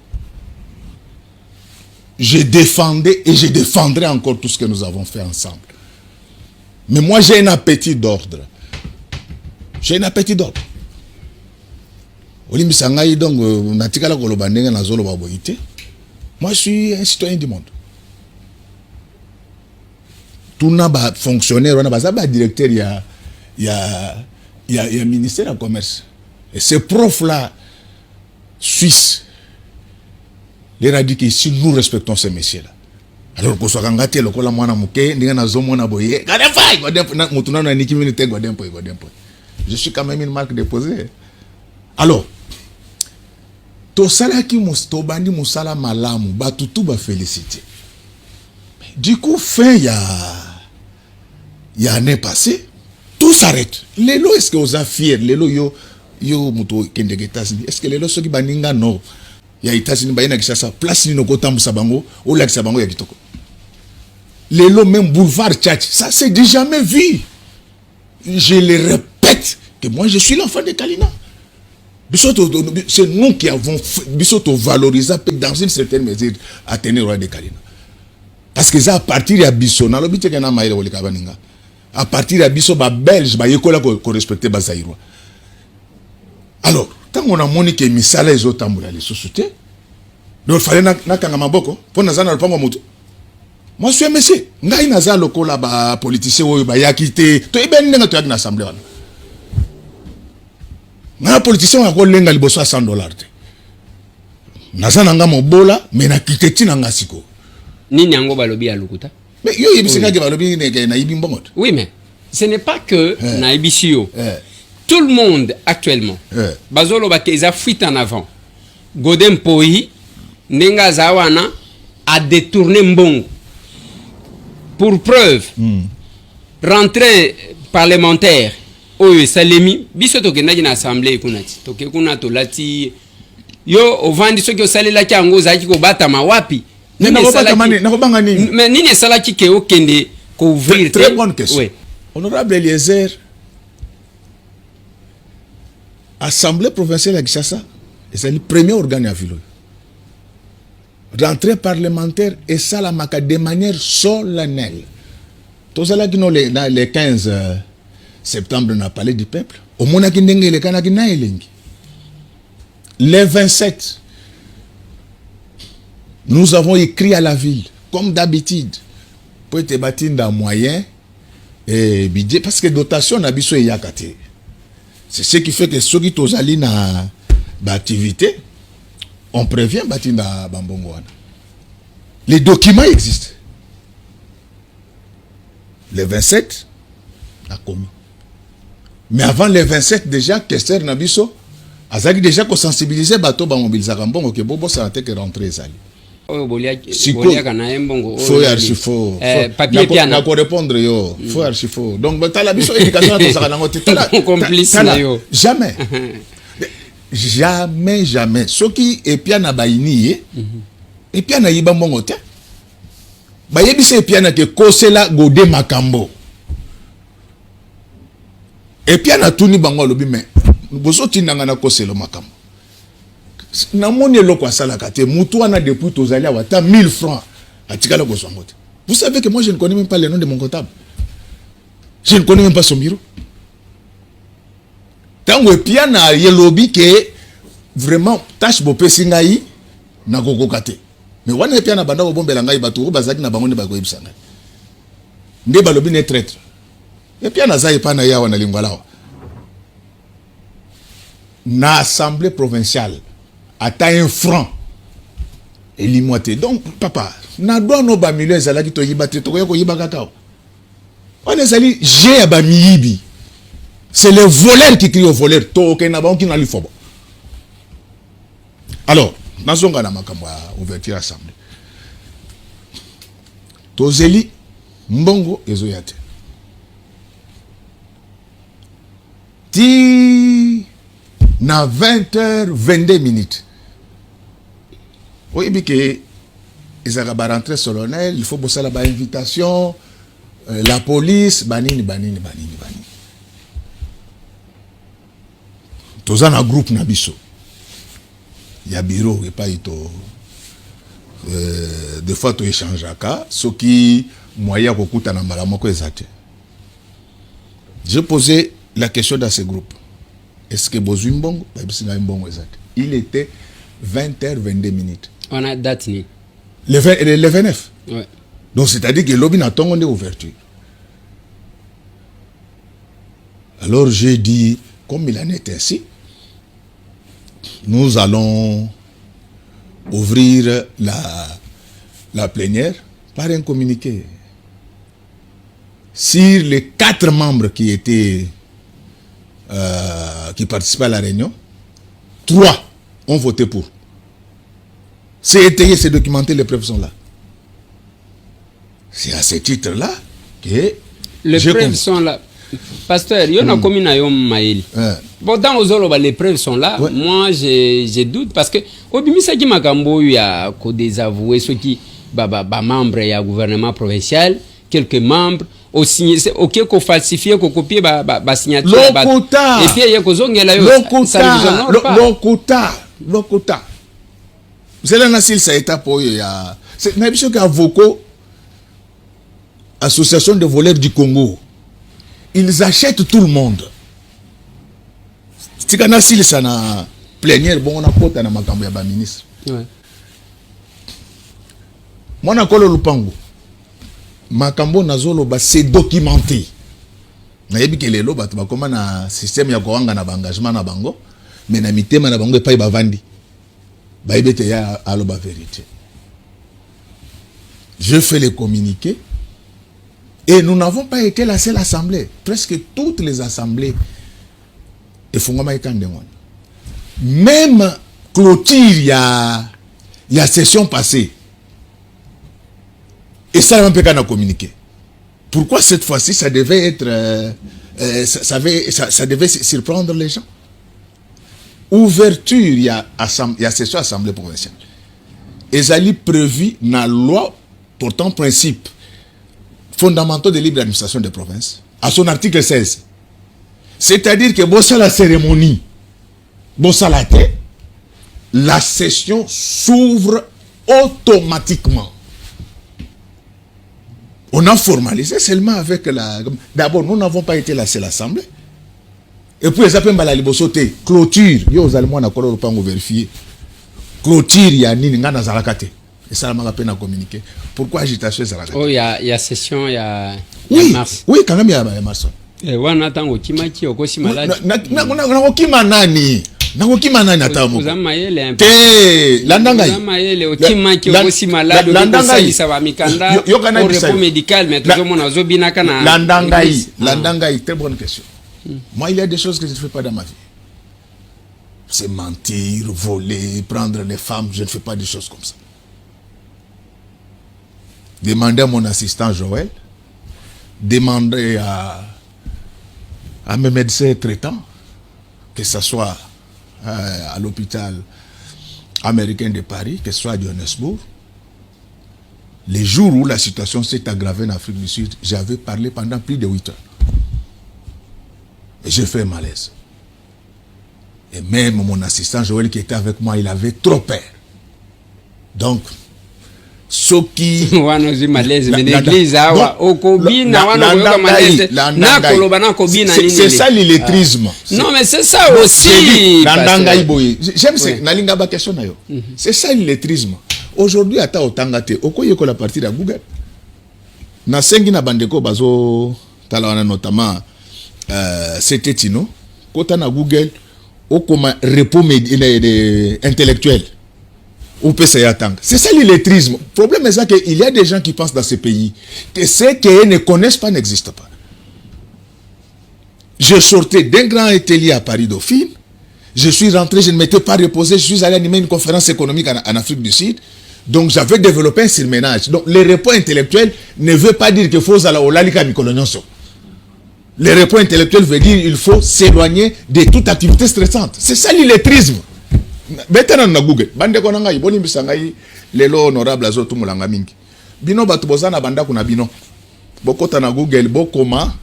C: Je défendais et je défendrai encore tout ce que nous avons fait ensemble. Mais moi, j'ai un appétit d'ordre. J'ai un appétit d'ordre. Moi, je suis un citoyen du monde. Tout n'a pas fonctionnaire, on n'a pas directeur, il y a ministère du commerce. Et ces profs-là, suisses, il a dit que si nous respectons ces messieurs-là, alors qu'on soit gâté, le col à moi, je suis quand même une marque déposée. Alors, to salaki mustobandi musala malamu, batutu ba félicité. Du coup, fin il y a année passée, tout s'arrête. Les lots, est-ce que vous êtes fiers? Les lots, yo muto kendegetas. Est-ce que les lots, ceux qui baninga non? Il y a États-Unis, il y a place ni noko tambu sabango, ou la sabango ya kitoko. Les lots même boulevard Tchatch, ça c'est du jamais vu. Je le répète que moi je suis l'enfant de Kalina. C'est nous qui avons valorisé dans une certaine mesure à tenir roi de Kalina. Parce que ça à partir de Bisso, na lobi teke na maire wole kabaninga. À partir de Bisso ba belge ba yekola ko respecter ba zaïrois. Alors tant on a moni que misala ezo tambola les sociétés, donc il fallait na kanga maboko pour na zana lupango moto. Moi je suis un monsieur, ngai na za lokola ba politicien oyo ba yakite, to ibeni nga to yak na assemblée wana. Na politicien wa ko lenga liboso $100 te. Na zana nga mobola mais na kiteti na ngasiko.
B: Nini yango balobi ya lukuta?
C: Mais yo yebisika ke balobi na ibi mbongoto.
B: Oui mais ce n'est pas que na ibisio. Tout le monde actuellement, bazolo bakeza fuite en avant. Godin Poy, Nenga Zawana a détourné Mbongo. Pour preuve, rentrée parlementaire, Oyo Salemi, biso tokenda na assemblée kunati. Tokekuna to lati yo ovandi soki osali la kiango zaki ko bata mawapi.
C: Mais
B: nini salaki ke okende ko ouvrir.
C: Très bonne question. Oui. Honorable Eliezer, Assemblée provinciale à Kinshasa, c'est le premier organe à Vilo. Rentrée parlementaire et ça la maca de manière solennelle. Tout ça là qui nous le 15 septembre n'a parlé du peuple. Au moins qui n'engue le canaki na elengi. Les 27, nous avons écrit à la ville, comme d'habitude, pour être bâti dans moyen et budget parce que dotation n'a biso yakate. C'est ce qui fait que ceux qui sont allés dans l'activité, on prévient Batinda Bambongwana. Les documents existent. Les 27 a commis. Mais avant les 27, déjà, Kester Nabiso, Azaki déjà qu'on sensibilisait Bato Bammobilizakambongo, que Bobo Santé que rentrer Zali. Faut archifo.
B: Papier piano.
C: N'a répondre yo. Faut archifo. Donc t'as la mission éducation tout ça nango t'as
B: complice yo.
C: Jamais. Jamais. Ce qui est piano baini et piano yiba mbongo te. bayebisa epiana ke kosela gode makambo epiana tuni bango lobi mais boso tindanga na koselo makambo na moni eloko asalaka te mutu wana depuis tozali awa ta 1000 francs atikala ko songote. Vous savez que moi je ne connais même pas le nom de mon comptable, je ne connais même pas son bureau. Tango epiana yelobi ke vraiment tâche bopé singai na kokokate mais wana epiana banda bobombela ngai batu bazaki na bango ne bakoyebisa ngai nde balobi ne traître epiana za epana yawa na lingwala na assemblée provinciale ata 1 franc elimwate. Donc papa na doa no ba millions ezalaki to yibate to ko yiba kaka on ezali j'ai ya ba miyibi. C'est le voleur qui crie au voleur. Alors, nous avons ouverture assemblée. Tozeli, Mbongo et Zoyate. Ti na 20h22. Oui, mais que ils ont rentré solennel, il faut bosser la invitation, la police, banini. Toza na groupe na biso ya bureau et pas ito des fois to échange aka soki moya kokuta na mbala moko ezate. Je posais la question dans ce groupe, est-ce que bozui mbongo babisi na mbongo ezate? Il était 20h22.
B: On a date ni
C: le 29.
B: Ouais.
C: Donc c'est-à-dire que lobby na tongo de ouverture. Alors j'ai dit, comme il en est ainsi, nous allons ouvrir la plénière par un communiqué. Sur les 4 membres qui étaient qui participaient à la réunion, 3 ont voté pour. C'est étayé, c'est documenté, les preuves sont là. C'est à ce titre-là que
B: les preuves sont là. Pasteur, il y a une commune à Yom Maïli. Bon, dans Ozolo, les preuves sont là. Ouais. Moi, je doute parce que au Bimisa qui Makambo, il y a désavoué ceux qui membres du gouvernement provincial, quelques membres, au signé, ok, qu'on falsifie, qu'on copie, signature.
C: L'Okota.
B: Et puis il y a qu'on là.
C: L'Okota. Vous allez nasil ça étape pour il y a. C'est une émission qui a Voko, Association de voleurs du Congo. Ils achètent tout le monde. Si on a si ça na plénière, bon on a pas na makambo ya ba ministre. Ouais. Moi na kolo lupango. Makambo na zolo ba c'est documenté. Na yebi ke lelo ba ba koma na système ya koanga na engagement na bango, mais na mitema na bango epai ba vandi. Ba yebete ya aloba vérité. Je fais les communiqués. Et nous n'avons pas été la seule assemblée. Presque toutes les assemblées. Même clôture, il y a session passée. Et ça, on peut pas communiquer. Pourquoi cette fois-ci, ça devait être... ça devait surprendre les gens. Ouverture, il y a session assemblée provinciale. Et ça est prévu dans la loi portant principe fondamentaux de libre administration des provinces, à son article 16. C'est-à-dire que bossa la cérémonie, bossa la tête, la session s'ouvre automatiquement. On a formalisé seulement avec la... D'abord, nous n'avons pas été la seule assemblée. Et puis, les appels la libosoté, clôture, yo aux Allemands, on a pas vérifié. Clôture, il y a nini, ngana zarakate. Et ça m'a peine à communiquer. Pourquoi agitation ça?
B: Oh, il y a session, il y a
C: mars. Oui, quand même il y a mars.
B: Et on attend au Kimaki au Kosi malade.
C: Na Kimanani. Na Kimanani atamo.
B: Vous amayele.
C: Te, landangai.
B: Vous amayele au Kimaki au Kosi malade.
C: Landangai
B: ça va mikanda. Au repos médical mais tout le monde a zobina kana.
C: Landangai, très bonne question. Moi il y a des choses que je ne fais pas dans ma vie. C'est mentir, voler, prendre les femmes, je ne fais pas des choses comme ça. Demandez à mon assistant Joël, demandez à mes médecins traitants, que ce soit à l'hôpital américain de Paris, que ce soit à Johannesburg, Les jours où la situation s'est aggravée en Afrique du Sud, j'avais parlé pendant plus de 8 heures. Et j'ai fait un malaise. Et même mon assistant Joël qui était avec moi, il avait trop peur. Donc, ce qui... C'est ça l'illettrisme.
B: Non, mais c'est ça aussi.
C: J'aime ça. C'est ça l'illettrisme. Aujourd'hui, à Taotangate, Okoye ko la partie de Google. Na sengi na bandeko bazo talawana notamment c'était Tino. Kota na Google, okoma repos intellectuel. C'est ça l'illettrisme. Le problème est qu'il y a des gens qui pensent dans ces pays que ce qu'ils ne connaissent pas n'existe pas. Je sortais d'un grand atelier à Paris Dauphine. Je suis rentré, je ne m'étais pas reposé. Je suis allé animer une conférence économique en Afrique du Sud. Donc j'avais développé un surménage. Donc les repos intellectuels ne veut pas dire qu'il faut aller au lalika mikolonyoso. Les repos intellectuels veut dire qu'il faut s'éloigner de toute activité stressante. C'est ça l'illettrisme. Maintenant na Google bande ko nanga iboni bisangai lelo honorable azotu mulanga mingi bino batu bozana banda kuna bino bokota na Google bokoma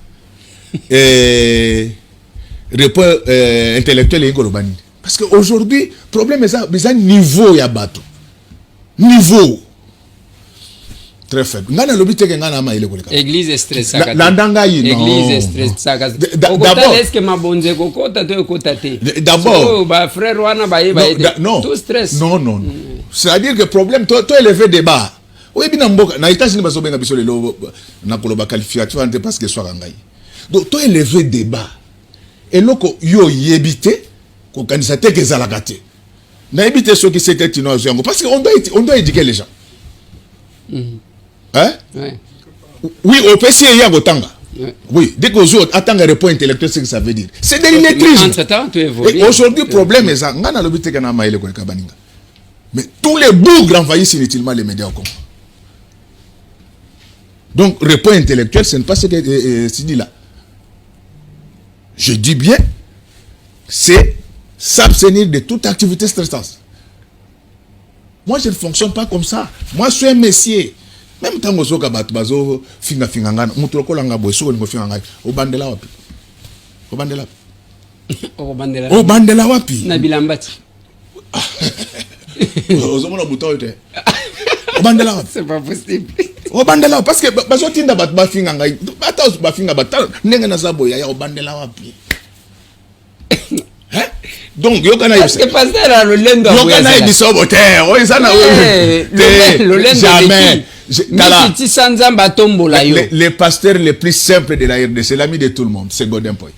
C: repos intellectuel et ngolobani parce que aujourd'hui problème est ça niveau ya bato niveau très faible ngana lobite ke ngana ma ile koleka
B: église stressaka
C: landanga yi non
B: église stressaka d'abord est-ce que mabonze kokota to ekota te
C: d'abord
B: ba frère wana ba yeba tout stress
C: non c'est-à-dire que problème to élevé débat oui bina mboka na États-Unis baso benga biso lelo na koloba qualificatif ante parce que soit ngai donc to élevé débat et loko yo yebité ko kanisa te ke zalakate na yebité ce qui c'était tino yango parce que on doit éduquer les gens. Hein? Ouais. Oui, au PC, il y a Gotanga. Oui, dès qu'aux autres, attendre un repos intellectuel, c'est ce que ça veut dire. C'est de l'illettrisme.
B: Entre-temps, tu évolues.
C: Aujourd'hui, le problème est ça. Mais tous les bougres envahissent inutilement les médias au Congo. Donc, repos intellectuel, ce n'est pas ce que c'est dit là. Je dis bien, c'est s'abstenir de toute activité stressante. Moi, je ne fonctionne pas comme ça. Moi, je suis un messier. Même tant que je bazo finga ngana, mutoko langa boiso ngo finga ngai. O bandela wapi? O bandela. O bandela wapi?
B: Na bilambati.
C: Ozomona buto ite. O bandela wapi?
B: C'est pas possible.
C: O bandela parce que bazo tinda ba finga ngai. Bata ba finga bata nenga na zabo ya o bandela wapi? Donc yo kana
B: parce que pasteur a le lendo
C: yo kana ibisobo te o isana
B: le lendo jamais
C: le pasteur le plus simple de la RDC c'est l'ami de tout le monde c'est Godin Poy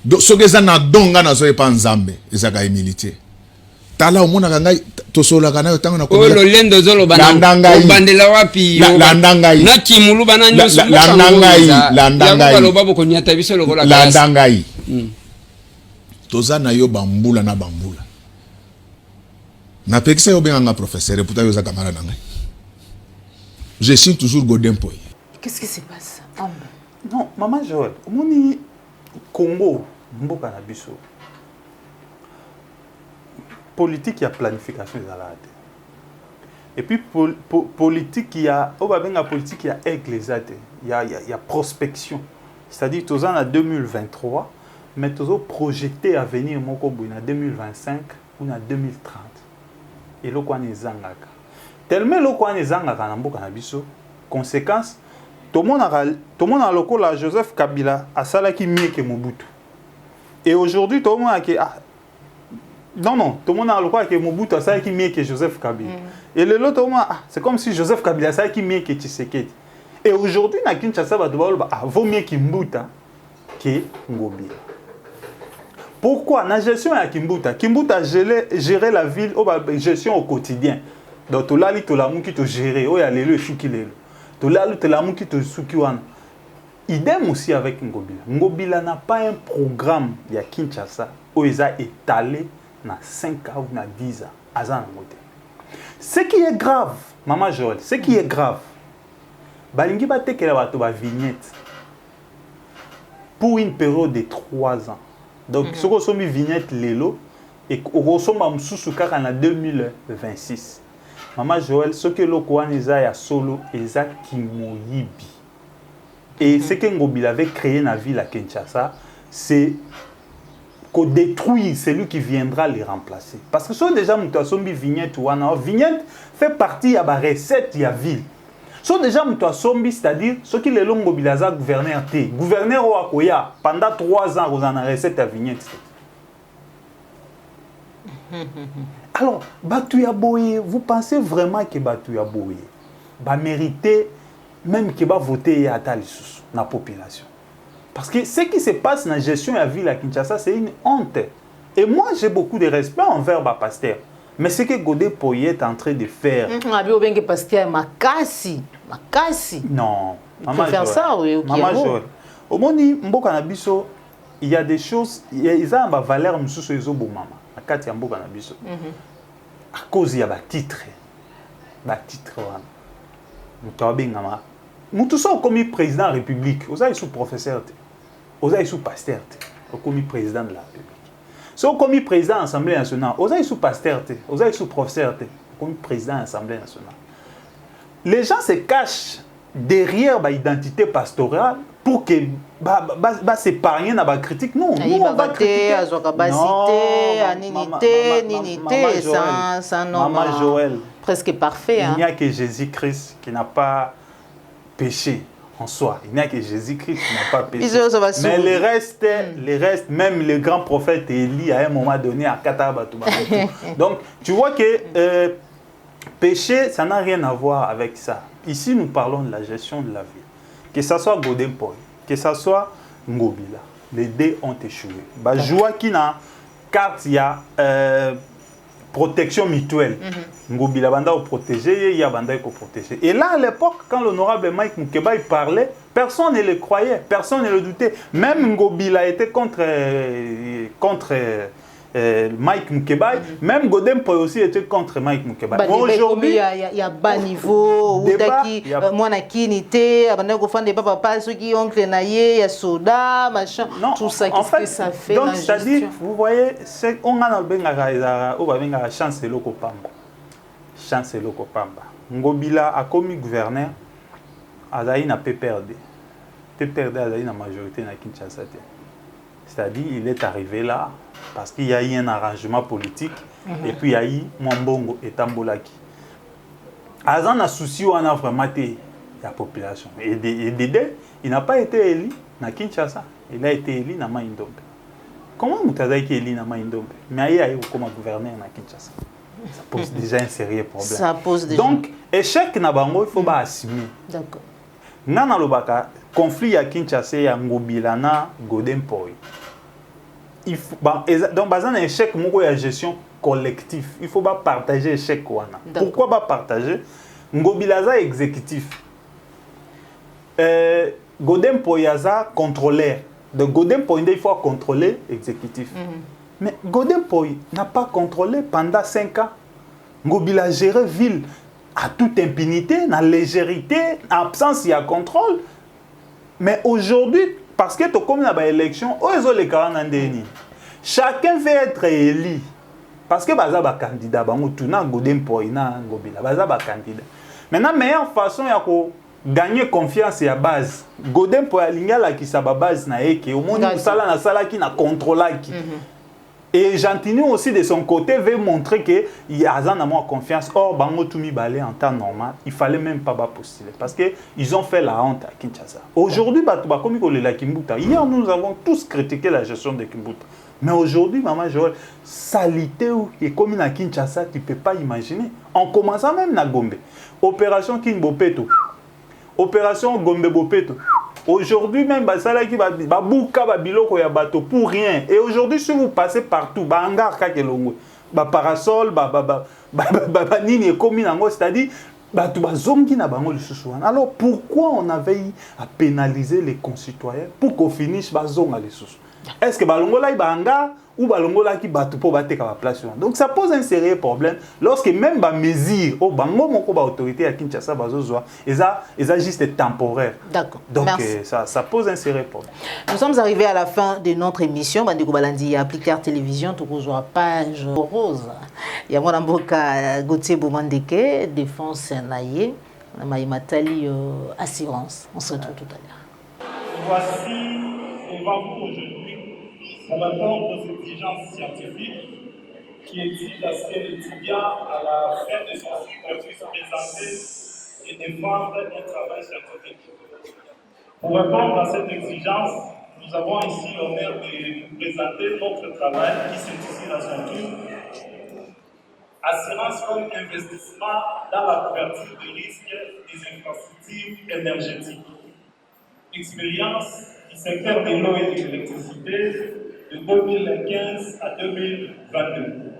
C: donc ce que ça na donga na zo pas nzambe ezaka humilité tala omona ngai tosola kana tango na
B: ko le lendo zolo bana bandela wapi
C: landangai
B: na kimulu bana nyoso
C: landangai
B: babo ko nyata biso lokola
C: landangai tozana yo bambula na bambula na pekisa yo benga professeur et pourtant yo za camarade ngai je suis toujours Godin Poy.
E: Qu'est-ce qui se passe?
A: Non, maman Joël, moni Congo mboka na biso politique ya planification ezalaka te et puis politique ya o ba benga politique ya église il y a prospection, c'est-à-dire tozana en 2023 mais toujours projeté à venir moko bouna 2025 ou na 2030 et lo kwa nezangaka tellement lo kwa nezangaka na mboka na biso conséquence tout monde a lokola Joseph Kabila asalaki mieux que Mobutu et aujourd'hui tout le monde a que non tout le monde a lokola que Mobutu asalaki mieux que Joseph Kabila et le l'autre c'est comme si Joseph Kabila asalaki mieux que Tshisekedi et aujourd'hui na Kinshasa ba doba vaut mieux que Mbuta que Ngobila. Pourquoi? La gestion à Kimbuta. Kimbuta gérer la ville, gestion au quotidien. Donc, tu l'as dit, tu l'as qui te gérer. Oh, il y a les chouki les. Tu l'as dit, tu l'as qui te soukiwan. Idem aussi avec Ngobila. Ngobila n'a pas un programme de Kinshasa où il a étalé dans 5 ans ou dans 10 ans. Ce qui est grave, Maman Joël, ce qui est grave, balingi ba tekela bato ba vignette pour une période de 3 ans. Donc, ce qu'on a mis vignette Lelo et on a mis en 2026. Maman Joël, ce que le Kouaniza ya solo, eza kimoyibi. Et ce que Ngobila avait créé dans la ville à Kinshasa, c'est qu'on détruit celui qui viendra les remplacer. Parce que si déjà Moutouasombi vignette ou vignette fait partie de la recette de la ville. Si déjà Moutouasombi, c'est-à-dire ceux qui les longs Ngobilaza gouverneur T, gouverneur Oakoya, pendant 3 ans, vous en avez recette à vignette. Alors, Batouya Boye, vous pensez vraiment que Batouya Boye va mériter même qu'il va voter à Talissus, dans la population? Parce que ce qui se passe dans la gestion de la ville à Kinshasa, c'est une honte. Et moi, j'ai beaucoup de respect envers le pasteur. Mais ce que Godé Poye est en train de faire... Non.
E: Il peut faire ça, oui.
A: Maman Joël. Au Moni, il y a des choses, il y a une valeur, à cause il y a des titres. Nous sommes comme président de la République. Vous avez sous professeur, vous avez sous pasteur, comme président de la République. Si vous comme président de l'Assemblée nationale, vous avez sous pasteur, vous avez sous professeur, comme président de l'Assemblée nationale. Les gens se cachent derrière l'identité pastorale pour que s'épargner dans la critique. Non, nous on va critiquer. Maman Joël,
E: presque parfait.
A: Il n'y a que Jésus-Christ qui n'a pas péché en soi. Il n'y a que Jésus-Christ qui n'a pas péché. Mais les restes, même le grand prophète Élie, à un moment donné, à Katabatou. Donc, tu vois que péché, ça n'a rien à voir avec ça. Ici, nous parlons de la gestion de la vie. Que ce soit Godin Poye, que ce soit Ngobila, les deux ont échoué. Joua qui n'a carte, il y a protection mutuelle. Ngobila banda au protégé, il y a banda au protégé. Et là, à l'époque, quand l'honorable Mike Mukeba parlait, personne ne le croyait, personne ne le doutait. Même Ngobila était contre Mike Mukeba, même Godin Poye aussi était contre Mike Mukeba.
E: Aujourd'hui, il y a bas niveau, moi na kinité, abandonné au fond des papas, ceux qui ont créé, il y a soda, machin, tout ça, qu'est-ce que ça fait?
A: Donc, c'est-à-dire, vous voyez, on a la chance de l'Okopamba. Chance de l'Okopamba. Ngobila a commis gouverneur, Azaï n'a pas perdu. PPRD a une majorité dans Kinshasa. C'est-à-dire, il est arrivé là parce qu'il y a eu un arrangement politique et puis il y a eu Mwambongo et Tambolaki. Azan a souci on a vraiment la population. Et Dédé, il n'a pas été élu dans Kinshasa. Il a été élu dans Maïndombe. Comment Moutaza est élu dans Maïndombe? Mais il y a eu comme gouverneur dans Kinshasa. Ça pose déjà un sérieux problème.
E: Ça pose déjà.
A: Donc, échec na bango, il faut assumer.
E: D'accord.
A: Nana lobaka conflit à Kinshasa ya Ngobila na Godin Poye. Il faut donc bazan échec moko ya gestion collective. Il faut pas partager échec wana. Pourquoi pas partager? Ngobila za exécutif. Godin Poye za contrôleur. De Godin Poye il faut contrôler exécutif. Mais Godin Poye n'a pas contrôlé pendant 5 ans. Ngobila géré ville à toute impunité, dans légèreté, en absence il y a contrôle. Mais aujourd'hui, parce que comme il y a une élection, chacun veut être élu. Parce que il y a un candidat, Godin Poye, Ngobila, il y a un candidat. Maintenant, la meilleure façon de gagner confiance à la base, Godin Poye, il y a la base, au monde qui na contrôle. Et Gentini aussi de son côté veut montrer qu'il y a moins confiance. Or, Bango Toumi Balé en temps normal, il ne fallait même pas postuler. Parce qu'ils ont fait la honte à Kinshasa. Aujourd'hui, hier nous avons tous critiqué la gestion de Kimbuta. Mais aujourd'hui, Maman Joël, salité et comme à Kinshasa, tu ne peux pas imaginer. En commençant même à Gombe. Opération Kimbopeto. Opération Gombe Bopeto. Aujourd'hui même, pour rien. Et aujourd'hui, si vous passez partout, parasol, c'est-à-dire, alors pourquoi on avait à pénaliser les concitoyens pour qu'on finisse par zone les sous? Est-ce que balongola ibanga ou balongola qui batu pour battre la place? Donc ça pose un sérieux problème lorsque même ba mesure au bango moko ba autorité à Kinshasa bazozoa eza juste temporaire.
E: D'accord.
A: Donc ça pose un sérieux problème.
E: Nous sommes arrivés à la fin de notre émission. Bandeko Balandi appliquer télévision tout rose page rose. ya mwana mboka Gauthier Bomandeke, défense naye, Maïmatali assurance. On se retrouve tout à l'heure.
G: Voici devant vous aujourd'hui pour répondre aux exigences scientifiques qui exigent à ce que l'étudiant, à la fin de son cycle, puisse présenter et défendre un travail scientifique. Pour répondre à cette exigence, nous avons ici l'honneur de vous présenter notre travail qui s'intitule à son tour Assurance comme investissement dans la couverture des risques des infrastructures énergétiques. Expérience du secteur de l'eau et de l'électricité de 2015 à 2022.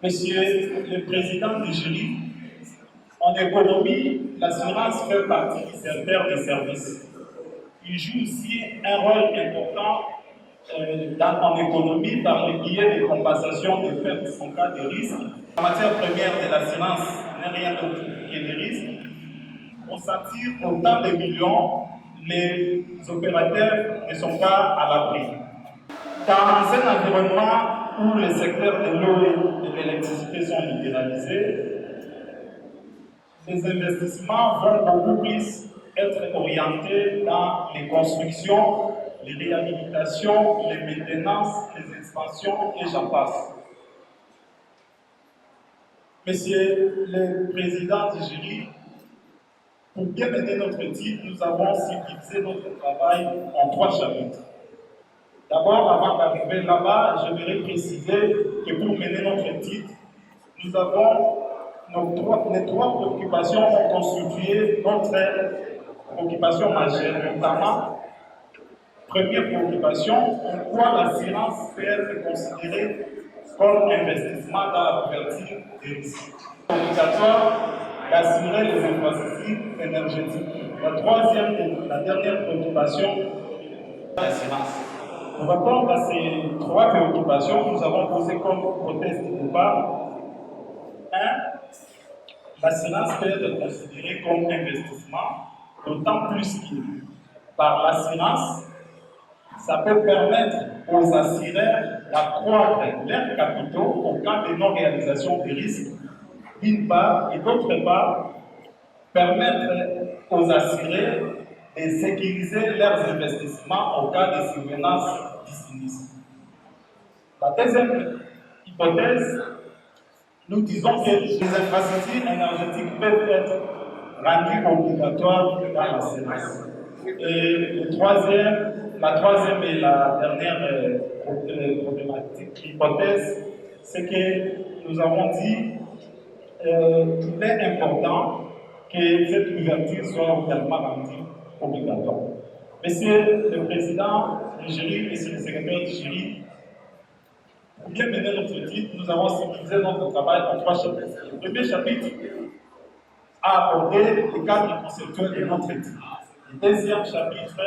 G: Monsieur le Président du jury, en économie, l'assurance fait partie du secteur des services. Il joue aussi un rôle important en économie par les billets de compensation des pertes en cas de risque. La matière première de l'assurance n'est rien d'autre que des risques. On s'attire autant de millions, les opérateurs ne sont pas à l'abri. Dans un environnement où les secteurs de l'eau et de l'électricité sont libéralisés, les investissements vont beaucoup plus être orientés dans les constructions, les réhabilitations, les maintenances, les expansions et j'en passe. Monsieur le Président du jury, pour bien mener notre titre, nous avons subdivisé notre travail en 3 chapitres. D'abord, avant d'arriver là-bas, je voudrais préciser que pour mener notre titre, nous avons les 3 préoccupations ont constitué notre préoccupation majeure, notamment, première préoccupation, en quoi l'assurance peut être considérée comme investissement dans la couverture des risques. Obligatoire d'assurer les infrastructures énergétiques. La dernière préoccupation, l'assurance. Pour répondre à ces 3 préoccupations, nous avons posé comme hypothèse de départ 1. L'assurance peut être considérée comme investissement, d'autant plus que par l'assurance, ça peut permettre aux assureurs d'accroître leurs capitaux au cas de non-réalisation des risques, d'une part, et d'autre part, permettre aux assureurs de sécuriser leurs investissements au cas de survenance du sinistre. La deuxième hypothèse, nous disons que les infrastructures énergétiques peuvent être rendues obligatoires dans l'assurance. Et la troisième et la dernière problématique, hypothèse, c'est que nous avons dit qu'il est important que cette ouverture soit également rendue obligatoire. Monsieur le Président du jury, Monsieur le Secrétaire du jury, pour bien mener notre titre, nous avons subdivisé notre travail en 3 chapitres. Le premier chapitre a abordé le cadre conceptuel de notre titre. Le deuxième chapitre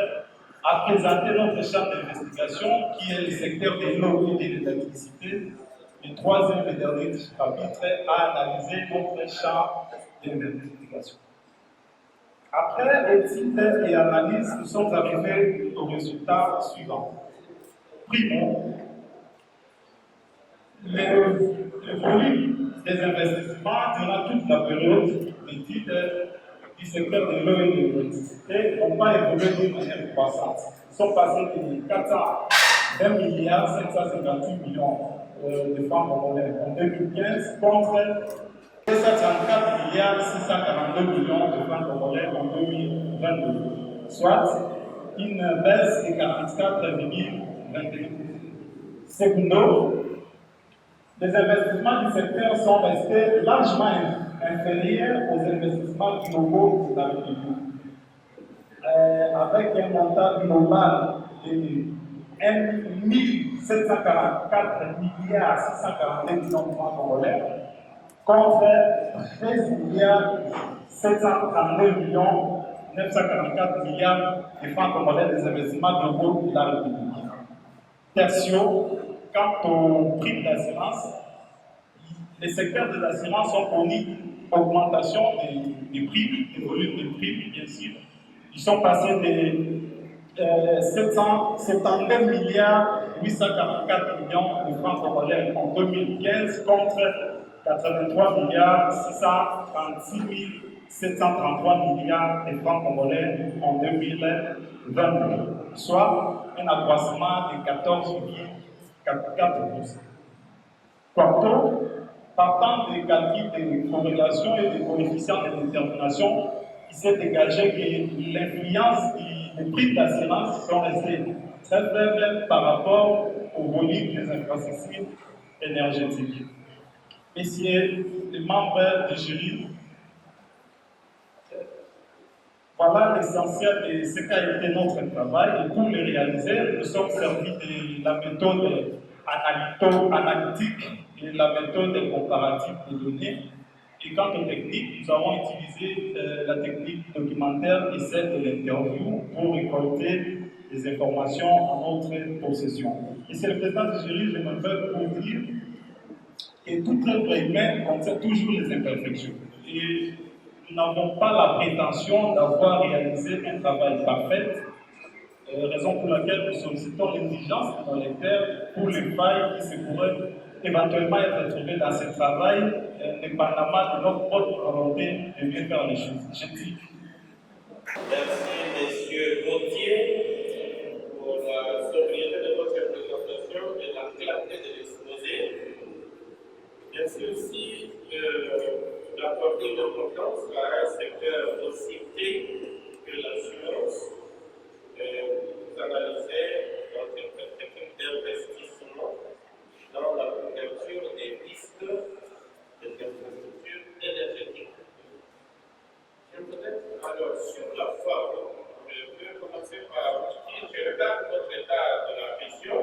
G: a présenté notre champ d'investigation qui est le secteur de l'eau et de l'électricité. Le troisième et dernier chapitre a analysé notre champ d'investigation. Après études et analyses, nous sommes arrivés au résultat suivant. Primo, le volume des investissements durant toute la période d'études du secteur de l'eau et de l'électricité n'ont pas évolué d'une manière croissante. Ils sont passés de 420 milliards 758 millions de francs congolais en 2015 contre 234 milliards 642 millions de francs congolais en 2022, soit une baisse de 44,21%. Secondo, les investissements du secteur sont restés largement inférieurs aux investissements globaux de la République, avec un montant global de 1 744 milliards 642 millions de francs congolais contre 13 milliards 732 millions 944 milliards de francs congolais des investissements globaux de la République. Tertio, quant au prix de l'assurance, les secteurs de l'assurance ont connu une augmentation des prix, des volumes de prix, bien sûr. Ils sont passés de 779 milliards 844 millions de francs congolais en 2015 contre 83 milliards 636 733 milliards de francs congolais en 2022, soit un accroissement de 14,4%. Pourtant, partant des calculs de corrélation et des coefficients de détermination, il s'est dégagé que l'influence des prix d'assurance sont restés très faibles par rapport au volume des infrastructures énergétiques. Messieurs les membres du jury, voilà l'essentiel de ce qu'a été notre travail et pour le réaliser, nous sommes servis de la méthode analytique et la méthode comparative des données. Et quant aux techniques, nous avons utilisé la technique documentaire et celle de l'interview pour récolter des informations en notre possession. Et c'est le président du jury, je me fais pour dire que toute œuvre humaine contient toujours les imperfections. Et nous n'avons pas la prétention d'avoir réalisé un travail parfait, raison pour laquelle nous sollicitons l'exigence de nos lecteurs pour les failles qui se pourraient éventuellement être trouvées dans ce travail, dépendamment de notre propre volonté de bien faire les choses. Je dis.
H: Merci, Monsieur Gauthier, pour la sobriété de votre présentation et la clarté de l'exposé. Merci aussi d'apporter une importance à un secteur aussi clé que l'assurance. Vous analysez dans une perspective d'investissement dans la couverture des risques des infrastructures énergétiques. Je voudrais alors sur la forme, je peux commencer par dire que je regarde votre état de la question.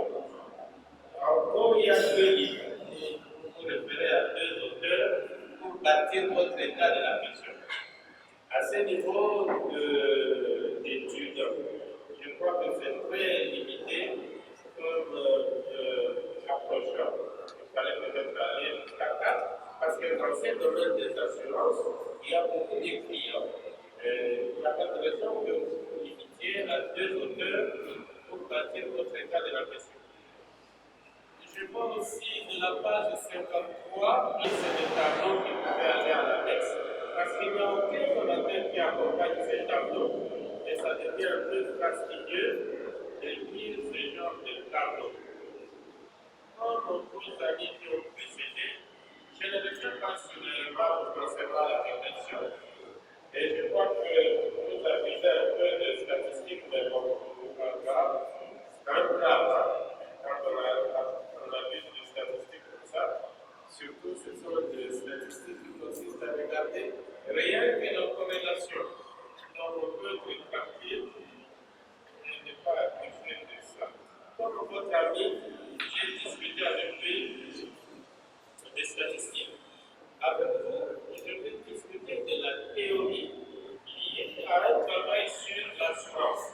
H: Encore il y a deux livres. Vous référez à deux auteurs pour bâtir votre état de la question. À ce niveau d'études, je crois que c'est très limité comme approche. Il fallait peut-être aller jusqu'à 4, parce que dans ce domaine des assurances, il y a beaucoup de clients. Il n'y a pas de raison que vous vous limitiez à deux auteurs pour bâtir votre état de la question. Je vois aussi de la page 53, c'est le tableau qui pouvait aller à l'annexe, parce qu'il n'y a aucun commentaire qui accompagne ce tableau, et ça devient un peu fastidieux de lire ce genre de tableau. Comme nos amis qui ont précédé, je ne reviens pas sur les remarques concernant la réflexion, et je crois que vous avez un peu de statistiques, mais bon, c'est grave, c'est quand même grave, quand on a vu des statistiques comme ça, surtout ce sont des statistiques qui consistent à regarder rien que la corrélation. Donc on peut répartir et ne pas abuser de ça. Comme votre ami, j'ai discuté avec lui des statistiques. Avec vous, je vais discuter de la théorie liée à un travail sur l'assurance.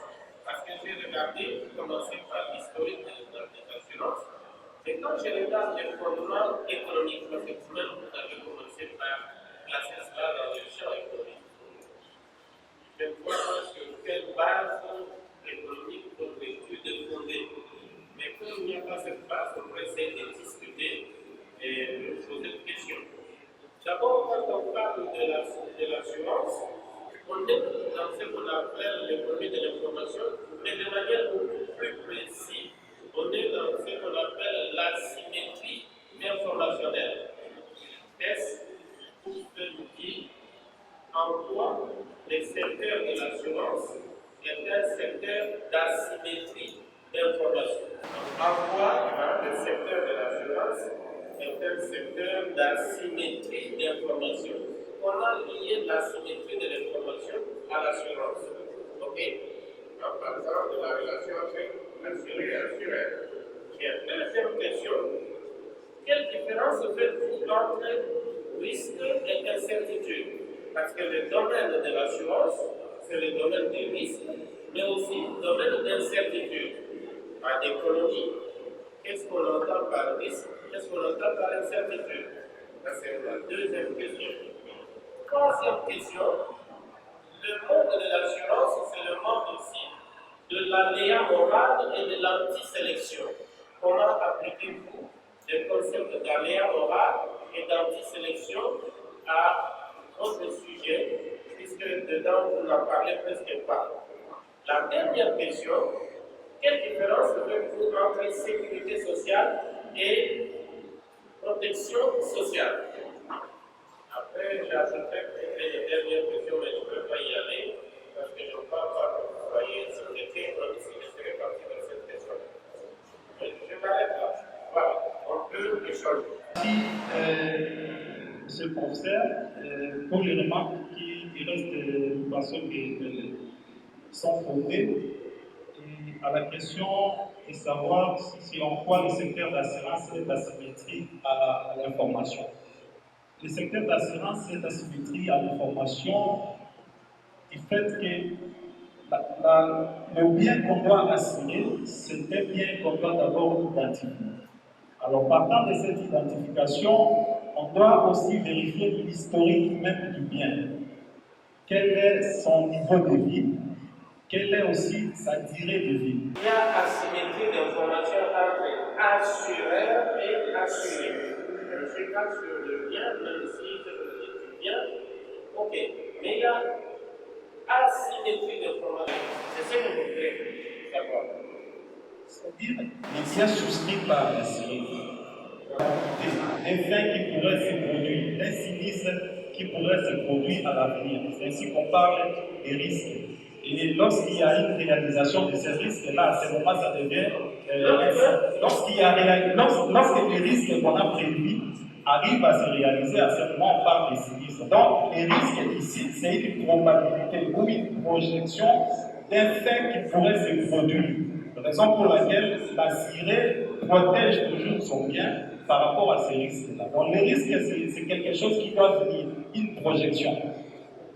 H: Parce que j'ai regardé, commencé par l'historique des assurances. Et quand je regarde les fondements économiques, parce que vous-même vous avez commencé par placer cela dans le champ économique, je vois sur quelle base économique votre étude est fondée. Mais comme il n'y a pas cette base, on peut essayer de discuter et de poser des questions. D'abord, quand on parle de l'assurance, on est dans ce qu'on appelle l'économie de l'information, mais de manière beaucoup plus précise. On est dans ce qu'on appelle l'asymétrie informationnelle. Est-ce que vous pouvez nous dire en quoi le secteur de l'assurance est un secteur d'asymétrie d'information? En quoi le secteur de l'assurance est un secteur d'asymétrie d'information? On a lié l'asymétrie de l'information à l'assurance. OK? En partant de la relation entre assuré et assuré. Et deuxième question, quelle différence faites-vous entre risque et incertitude? Parce que le domaine de l'assurance, c'est le domaine du risque, mais aussi le domaine d'incertitude. En économie, qu'est-ce qu'on entend par risque? Qu'est-ce qu'on entend par incertitude? Ça, c'est la deuxième question. Troisième question, le monde de l'assurance, c'est le monde aussi de l'aléa morale et de l'anti-sélection. Comment appliquez-vous les concepts d'aléa morale et d'anti-sélection à votre sujet, puisque dedans vous n'en parlez presque pas? La dernière question, quelle différence faites-vous entre sécurité sociale et protection sociale? Après, j'ajouterai peut-être les dernières questions, mais je ne peux pas y aller parce que je ne crois pas que vous soyez secrétaire, même si je serai parti dans cette question. Je m'arrête là. Voilà, on peut échanger.
G: Merci, monsieur le professeur, pour les remarques qui restent, nous pensons qu'elles sont fondées. Et à la question de savoir si en quoi le secteur d'assurance est asymétrique à l'information. Le secteur d'assurance est asymétrique à l'information du fait que le bien qu'on doit assurer, c'est un bien qu'on doit d'abord identifier. Alors, partant de cette identification, on doit aussi vérifier l'historique même du bien. Quel est son niveau de vie? Quelle est aussi sa durée de vie?
H: Il y a asymétrie d'information entre assureur et assuré. Je ne suis pas sur le bien, même si je veux dire du bien. Ok, mais il y a asymétrie d'information. C'est ce que vous voulez savoir.
G: C'est-à-dire, les biens souscrits par l'assuré, des faits qui pourraient se produire, des sinistres qui pourraient se produire à l'avenir. C'est ainsi qu'on parle des risques. Et lorsqu'il y a une réalisation de ces risques-là, à ce moment, ça devient. Lorsque les risques qu'on a prévus arrivent à se réaliser, à ce moment, on parle des sinistres. Donc, les risques ici, c'est une probabilité ou une projection d'un fait qui pourrait se produire. Raison pour laquelle l'assuré protège toujours son bien par rapport à ces risques-là. Donc, les risques, c'est quelque chose qui doit venir, une projection.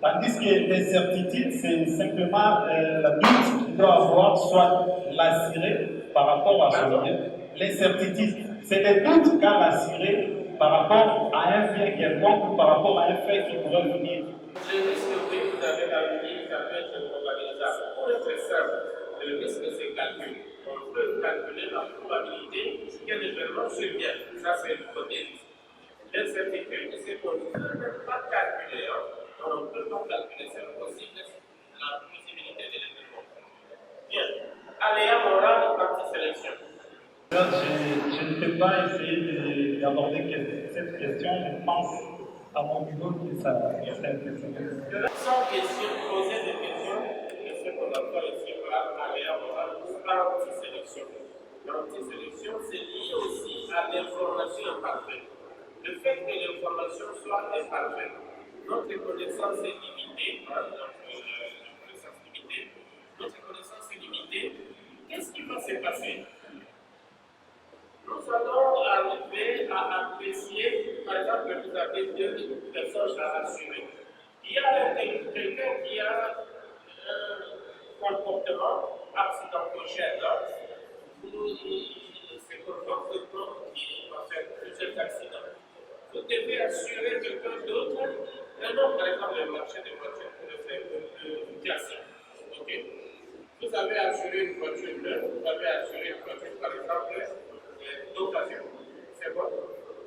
G: Tandis que les certitudes, c'est simplement la doute qu'il doit avoir, soit l'assuré par rapport à son bien. Les certitudes, c'est les doutes qu'a l'assuré par rapport à un bien quelconque ou par rapport à un fait qui pourrait venir.
H: Le risque que vous avez amené, ça peut être probabilisable. Pour être simple, le risque c'est calculé. On peut calculer la probabilité qu'un événement survienne. Ça, c'est le premier risque. L'incertitude, c'est qu'on ne peut même pas calculer. On ne peut pas calculer, c'est impossible, la possibilité de l'événement. Bien. Aléa morale ou anti-sélection?
G: Je ne peux pas essayer d'aborder cette question. Je pense à mon niveau que ça serait intéressant.
H: Sans question, poser des questions, c'est ce qu'on appelle ici par aléa morale ou anti-sélection. L'anti-sélection, c'est lié aussi à l'information imparfaite. Le fait que l'information soit imparfaite, notre connaissance est limitée, notre connaissance est limitée. Qu'est-ce qui va se passer? Nous allons arriver à apprécier, par exemple, vous avez deux personnes à assurer. Il y a quelqu'un qui a un comportement accidentogène. C'est un comportement qui va faire plusieurs accidents. Vous devez assurer quelqu'un d'autre. Prenons par exemple le marché des voitures pour le faire plus classique. Okay. Vous avez assuré une voiture neuve, vous avez assuré une voiture par exemple d'occasion. C'est bon.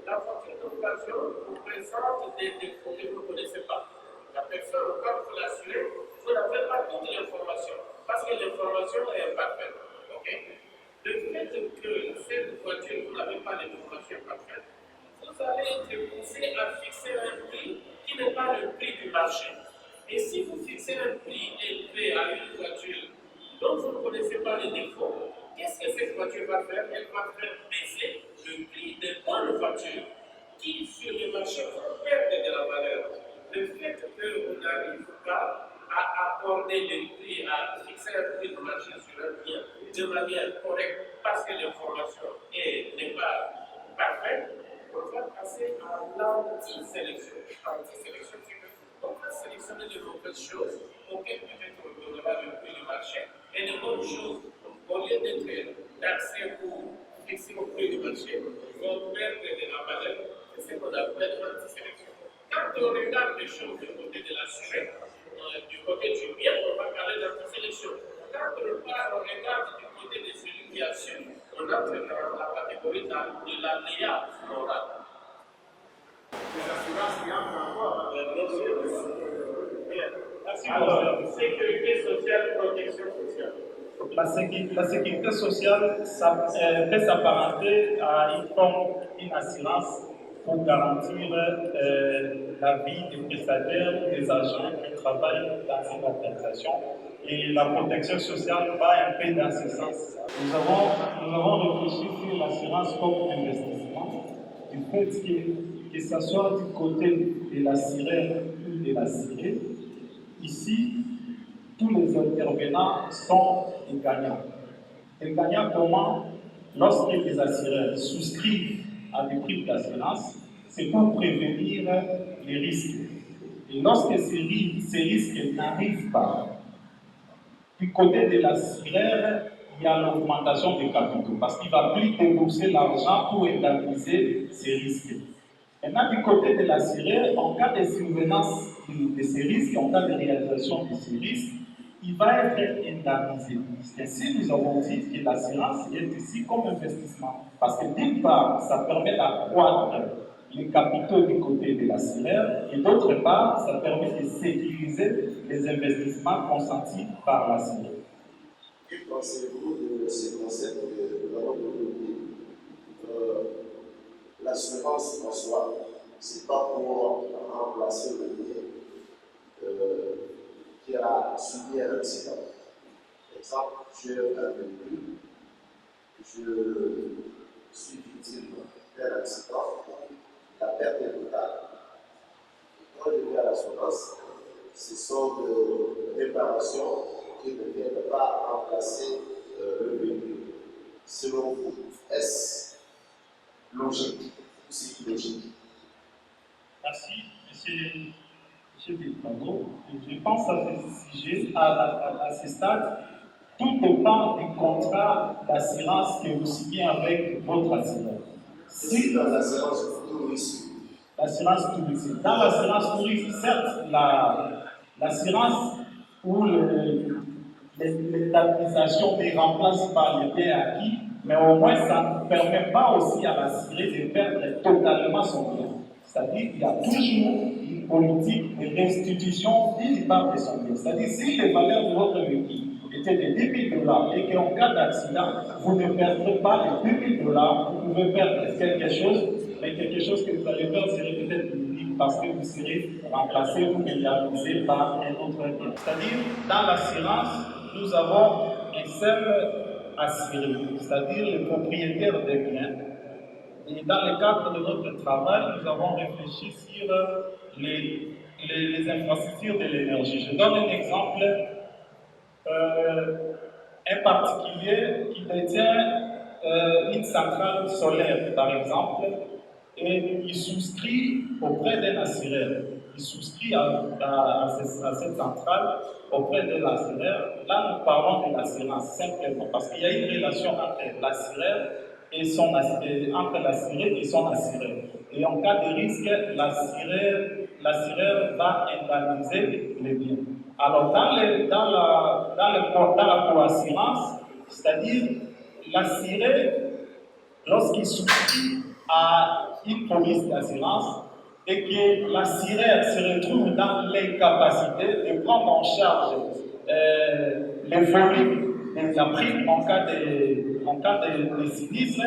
H: La voiture d'occasion vous présente des défauts que vous ne connaissez pas. La personne, quand vous l'assurez, vous n'avez pas toute l'information parce que l'information est imparfaite. Okay. Le fait que cette voiture, vous n'avez pas l'information parfaite, vous allez être poussé à fixer un prix qui n'est pas le prix du marché. Et si vous fixez un prix élevé à une voiture dont vous ne connaissez pas les défauts, qu'est-ce que cette voiture va faire? Elle va faire baisser le prix des bonnes voitures qui, sur le marché, vont perdre de la valeur. Le fait qu'on n'arrive pas à accorder le prix, à fixer un prix de marché sur un bien de manière correcte parce que l'information n'est pas parfaite, on va passer à l'anti-sélection. L'anti-sélection, c'est qu'on va sélectionner de mauvaises choses auxquelles peut-être on donnera le prix du marché et de bonnes choses, au lieu d'être taxés pour fixer le prix du marché, vont perdre de la valeur. C'est ce qu'on appelle l'anti-sélection. Quand on regarde les choses du côté de l'assuré, du côté du bien, on va parler d'anti-sélection. on regarde du côté de celui qui assume, on a la catégorie de l'aléa floral. Les assurances qui entrent encore. Alors, sécurité sociale, protection sociale.
G: La sécurité sociale, ça peut s'apparenter à une assurance pour garantir la vie des prestataires ou des agents qui travaillent dans une organisation. Et la protection sociale va un peu dans ce sens. Nous avons réfléchi sur l'assurance comme investissement, du fait que ce soit du côté de l'assureur ou de l'assuré. Ici, tous les intervenants sont des gagnants. Les gagnants comment? Lorsque les assureurs souscrivent à des prix d'assurance, c'est pour prévenir les risques. Et lorsque ces risques n'arrivent pas, du côté de l'assureur, il y a l'augmentation des capitaux parce qu'il ne va plus débourser l'argent pour indemniser ces risques. Maintenant, du côté de l'assureur, en cas de survenance de ces risques, en cas de réalisation de ces risques, il va être indemnisé. Ainsi, nous avons dit que l'assurance est ici comme investissement. Parce que d'une part, ça permet d'accroître les capitaux du côté de l'assureur, et d'autre part, ça permet de sécuriser les investissements consentis par l'assureur.
I: Que pensez-vous de ces concepts que nous avons développés? L'assurance en soi, ce n'est pas pour remplacer le bien qui a subi un accident. Par exemple, j'ai un véhicule, je suis victime d'un accident, la perte est totale. Quand je vais à l'assurance, ce sont des réparations qui ne viennent pas remplacer le véhicule. Selon vous, est-ce logique ou psychologique?
G: Merci, monsieur Delfano. Je pense à ce sujet, à ce stade, tout dépend du contrat d'assurance que vous signez avec votre assureur.
I: Si dans l'assurance touristique.
G: L'assurance touristique. Dans l'assurance touristique, certes, l'assurance ou l'indemnisation ne remplace pas les biens acquis, mais au moins ça ne permet pas aussi à l'assuré de perdre totalement son bien. C'est-à-dire qu'il y a toujours une politique de restitution d'une part de son bien. C'est-à-dire si les valeurs de votre véhicule étaient de 10 000 $ et qu'en cas d'accident, vous ne perdrez pas les 2 000 $, vous pouvez perdre quelque chose, mais quelque chose que vous allez perdre serait peut-être unique parce que vous serez remplacé ou réalisé par un autre bien. C'est-à-dire, dans l'assurance, nous avons un seul assuré, c'est-à-dire le propriétaire des biens. Et dans le cadre de notre travail, nous avons réfléchi sur les infrastructures de l'énergie. Je donne un exemple. Un particulier qui détient une centrale solaire, par exemple, et il souscrit auprès d'un assureur. Il souscrit à cette centrale auprès de l'assureur. Là, nous parlons de l'assurance simplement, parce qu'il y a une relation entre l'assureur et entre l'assuré et son assureur. Et en cas de risque, l'assureur va indemniser les biens. Alors, dans la coassurance, c'est-à-dire l'assuré, lorsqu'il souscrit à une police d'assurance et que l'assureur se retrouve dans l'incapacité de prendre en charge les volumes des primes en cas de sinistre,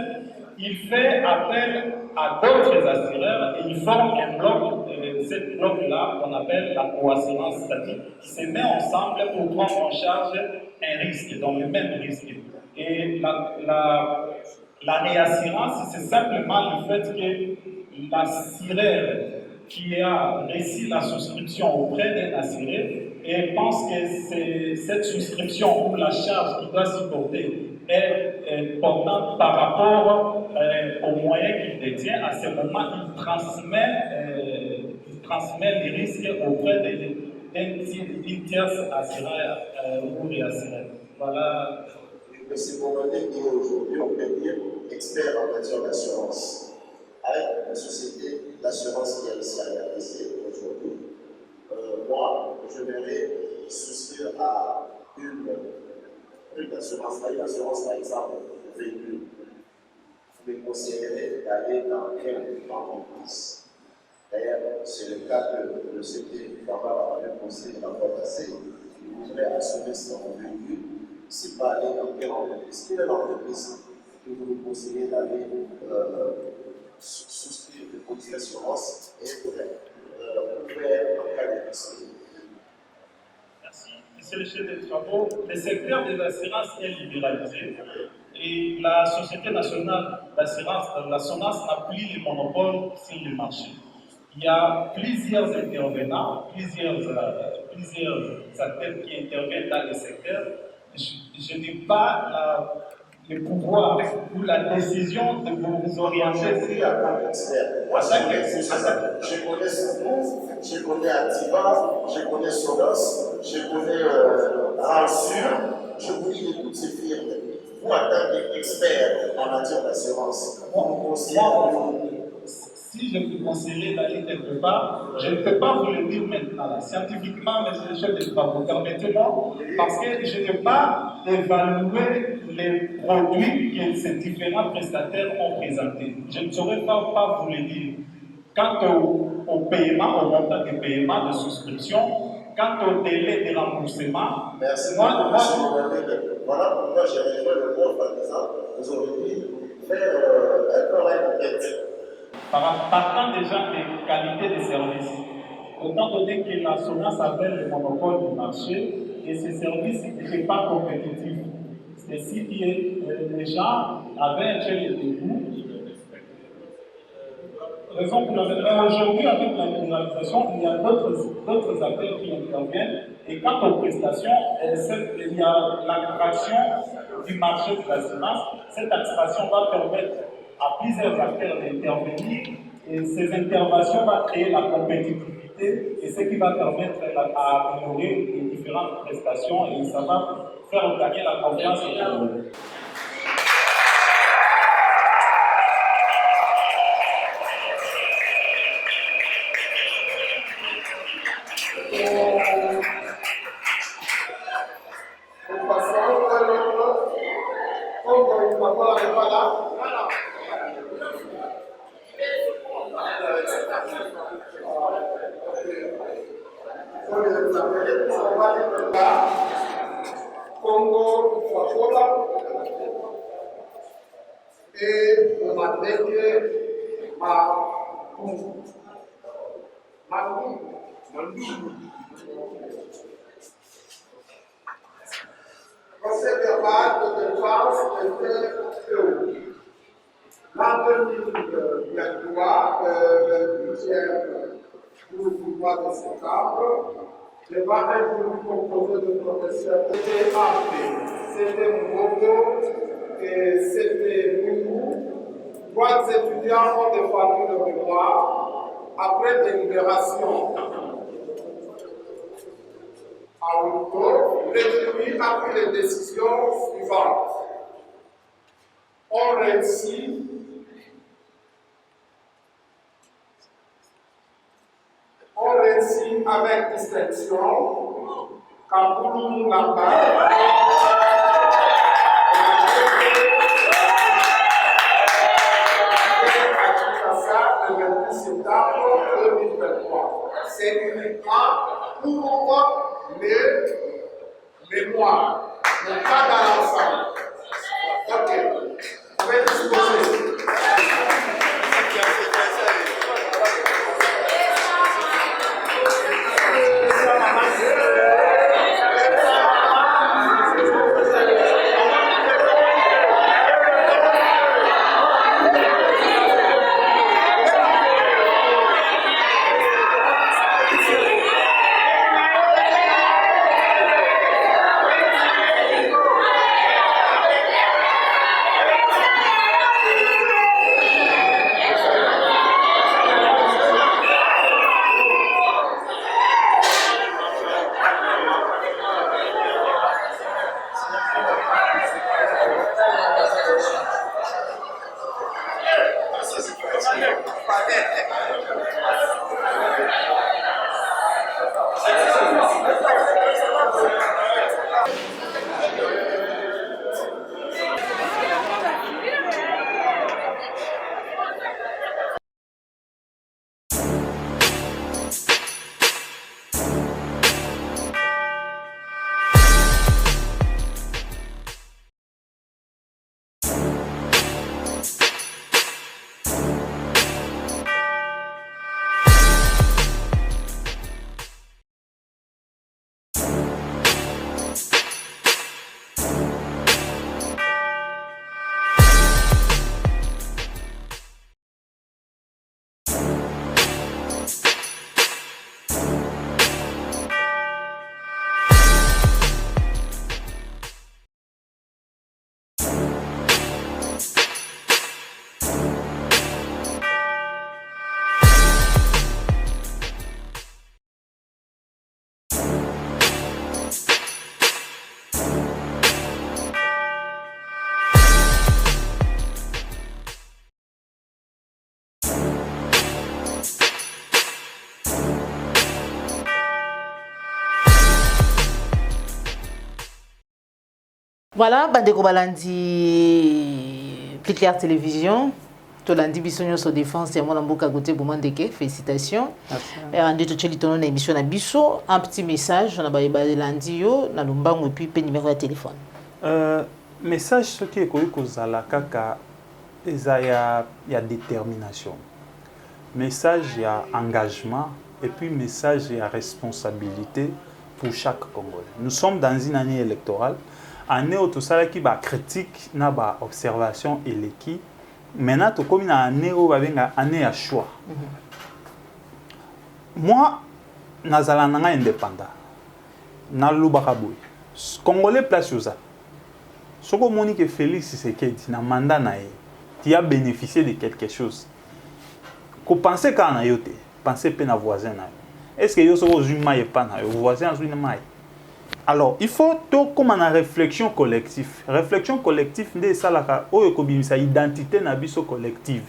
G: il fait appel à d'autres assureurs et il forme un bloc, ce bloc-là qu'on appelle la coassurance, c'est-à-dire qui se met ensemble pour prendre en charge un risque, donc le même risque. Et la réassurance, c'est simplement le fait que l'assureur qui a reçu la souscription auprès d'un assuré et pense que cette souscription ou la charge qu'il doit supporter est portante par rapport aux moyens qu'il détient. À ce moment, il transmet les risques auprès d'une tierce assureur ou réassureur. Voilà.
I: M. Bombardier qui est aujourd'hui, on peut dire, expert en matière d'assurance. Avec une société d'assurance qui a réussi à réaliser aujourd'hui. Moi, je vais souscrire à une truc d'assurance, l'assurance par exemple, véhicule, vous les conseillerez d'aller dans quelle entreprise? D'ailleurs, c'est le cas que le CP Fabard avait conseillé dans le passé. Il voudrait assurer son véhicule, c'est pas aller dans quelle entreprise. Quelle est l'entreprise que vous nous conseillez d'aller souscrire des polices d'assurance et faire en cas de risque?
G: Merci. Monsieur le chef des travaux, le secteur des assurances est libéralisé et la Société nationale d'assurance, la SONAS, n'a plus le monopole sur le marché. Il y a plusieurs intervenants, plusieurs acteurs qui interviennent dans le secteur. Je n'ai pas le pouvoir ou la décision de vous orienter.
I: Moi, je connais Sonos, je connais Activa, je connais Sonos, je connais Ransure, je vous dis de toutes ces firmes. Vous, en tant qu'expert en matière d'assurance, vous conseillez.
G: Si je vous conseillerais d'aller quelque part, je ne peux pas vous le dire maintenant. Scientifiquement, monsieur le chef des travaux, permettez-moi, parce que je n'ai pas évalué les produits que ces différents prestataires ont présentés. Je ne saurais pas vous le dire. Quant au paiement, au montant de paiement, de souscription, quant au délai de remboursement,
I: merci. Voilà pourquoi j'ai rejoint le board, par exemple, aujourd'hui, faire un travail d'enquête.
G: Partant déjà des qualités de service, autant donné que la SONAS avait le monopole du marché et ces services n'étaient pas compétitifs. C'est si les gens avaient un tel début. Raison pour laquelle aujourd'hui, avec la libéralisation, il y a d'autres acteurs qui interviennent. Et quant aux prestations, il y a l'attraction du marché de l'assurance. Cette attraction va permettre à plusieurs acteurs d'intervenir et ces interventions vont créer la compétitivité et ce qui va permettre à améliorer les différentes prestations et ça va faire gagner la confiance au Cameroun.
J: Congo Fakola et Madeke Makou. Procès verbal de défense était théorique. L'an 2023, le 8e du mois de septembre, devant un groupe composé de professeurs c'était Arte, c'était Mbogo et c'était Moumou. Trois étudiants ont défendu le mémoire après délibération. En octobre, le jury a pris les décisions suivantes. On réussit avec distinction Kamboulou Lamba le 28 septembre 2023. C'est uniquement pour les mémoires, mais pas dans l'ensemble. Ok, vous pouvez disposer.
E: Voilà, bandeko balandi Plus Clair Télévision. Tolandi bisonyo so défense ya mwana mboka Gauthier Bomandeke, félicitations. Et rendu tout cheli tono na émission na biso, un petit message na ba balandi yo na lumbango et puis pe numéro de téléphone.
A: Message ce qui est koyi kozala kaka eza ya détermination. Message ya engagement et puis message ya responsabilité pour chaque Congolais. Nous sommes dans une année électorale, année où tout ça qui ba critique na ba observation et l'équipe. Maintenant, tu comme une année où année à choix. Moi, nazala nanga indépendant. Na lubakaboy. Congolais place yosa. Soko Monique Félix Tshisekedi na mandat na ye. Tu as bénéficié de quelque chose. Ko penser kana yote, penser pe na voisin na. Est-ce que yo soko zuma ye pa na yo voisin azui na mai? Alors, il faut tout comme une réflexion collective. Réflexion collective, c'est ça la identité na biso collective.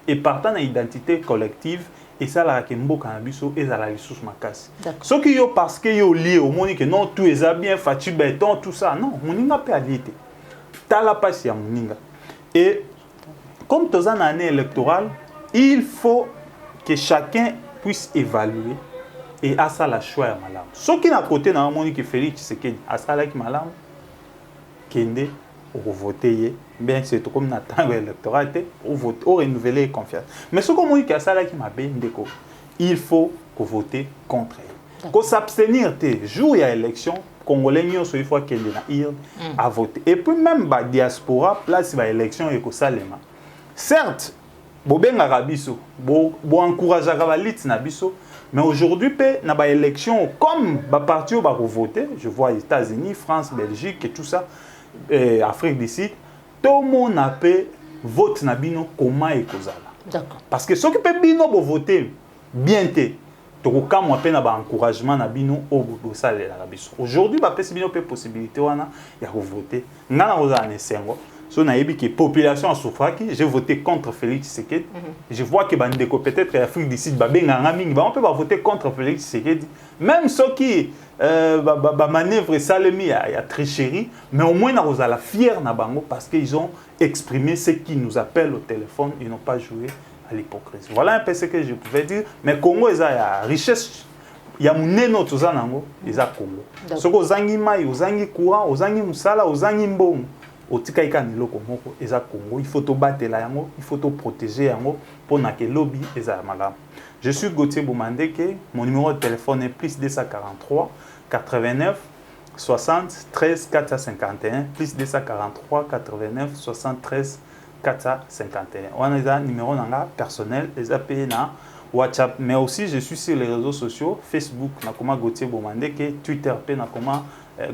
A: Et partant de l'identité collective, et ça la kembo canabiso et ça la ressource makasi. Ce qui yo parce que yo lié au monde que non tout est bien fati béton tout ça non, moninga peut allier. Ta la passe ya moninga. Et comme tous en année électorale, il faut que chacun puisse évaluer. Et à ça la choix est malam. Ce qui n'a côté dans Monique Félix Tshisekedi, à ça là qui malam, kende ou voter, bien c'est tout comme n'attend électoral, ou voter, ou renouveler confiance. Mais ce que Monique à ça là qui m'a bien déco, il faut que voter contre elle. Qu'on s'abstenir te jour il y a élection, Congolais mieux il faut qu'elle ait à voter. Et puis même la diaspora place la élection et que ça les mains. Certes, bobenga rabiso, bo encourager la lutte na biso. Mais aujourd'hui, dans les élections, comme les partis vont voter, je vois les États-Unis, France, Belgique et tout ça, Afrique du Sud, tout le monde a voté comment et comment. Parce que ceux qui peuvent voter bien, tout le monde a encouragement au aujourd'hui, il y a une possibilité de voter. So na yebi que population en souffrance, j'ai voté contre Félix Tshisekedi. Je vois que bandeko peut-être l'Afrique du Sud babenga mingi, on peut pas voter contre Félix Tshisekedi. Même ceux qui manœuvre salemi il y a tricherie, mais au moins na la fier na bango parce qu'ils ont exprimé ce qui nous appelle au téléphone, ils n'ont pas joué à l'hypocrisie. Voilà un peu ce que je pouvais dire, mais Congo il y a richesse. Il y a muneno toza nango, ils a Congo. Soko zangi mai, ozangi courant, ozangi musala, ozangi mbongo. Il faut te battre là, il faut te protéger pour que lobby malade. Je suis Gauthier Bomandeke, mon numéro de téléphone est plus 243 89 60 13 451 plus 243 89 73 451. On a un numéro personnel, les appels na WhatsApp, mais aussi je suis sur les réseaux sociaux, Facebook nakoma Gauthier Bomandeke, Twitter nakoma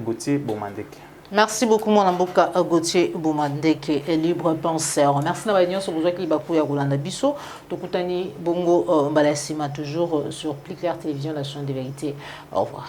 A: Gauthier Bomandeke.
E: Merci beaucoup, mon amboka Gauthier Bomandeke, libre penseur. Merci d'avoir sur besoin qu'il y a Rolanda Bisso. Tokutani Bongo Mbalasima, toujours sur Plus Clair Télévision, la chaîne de vérité. Au revoir.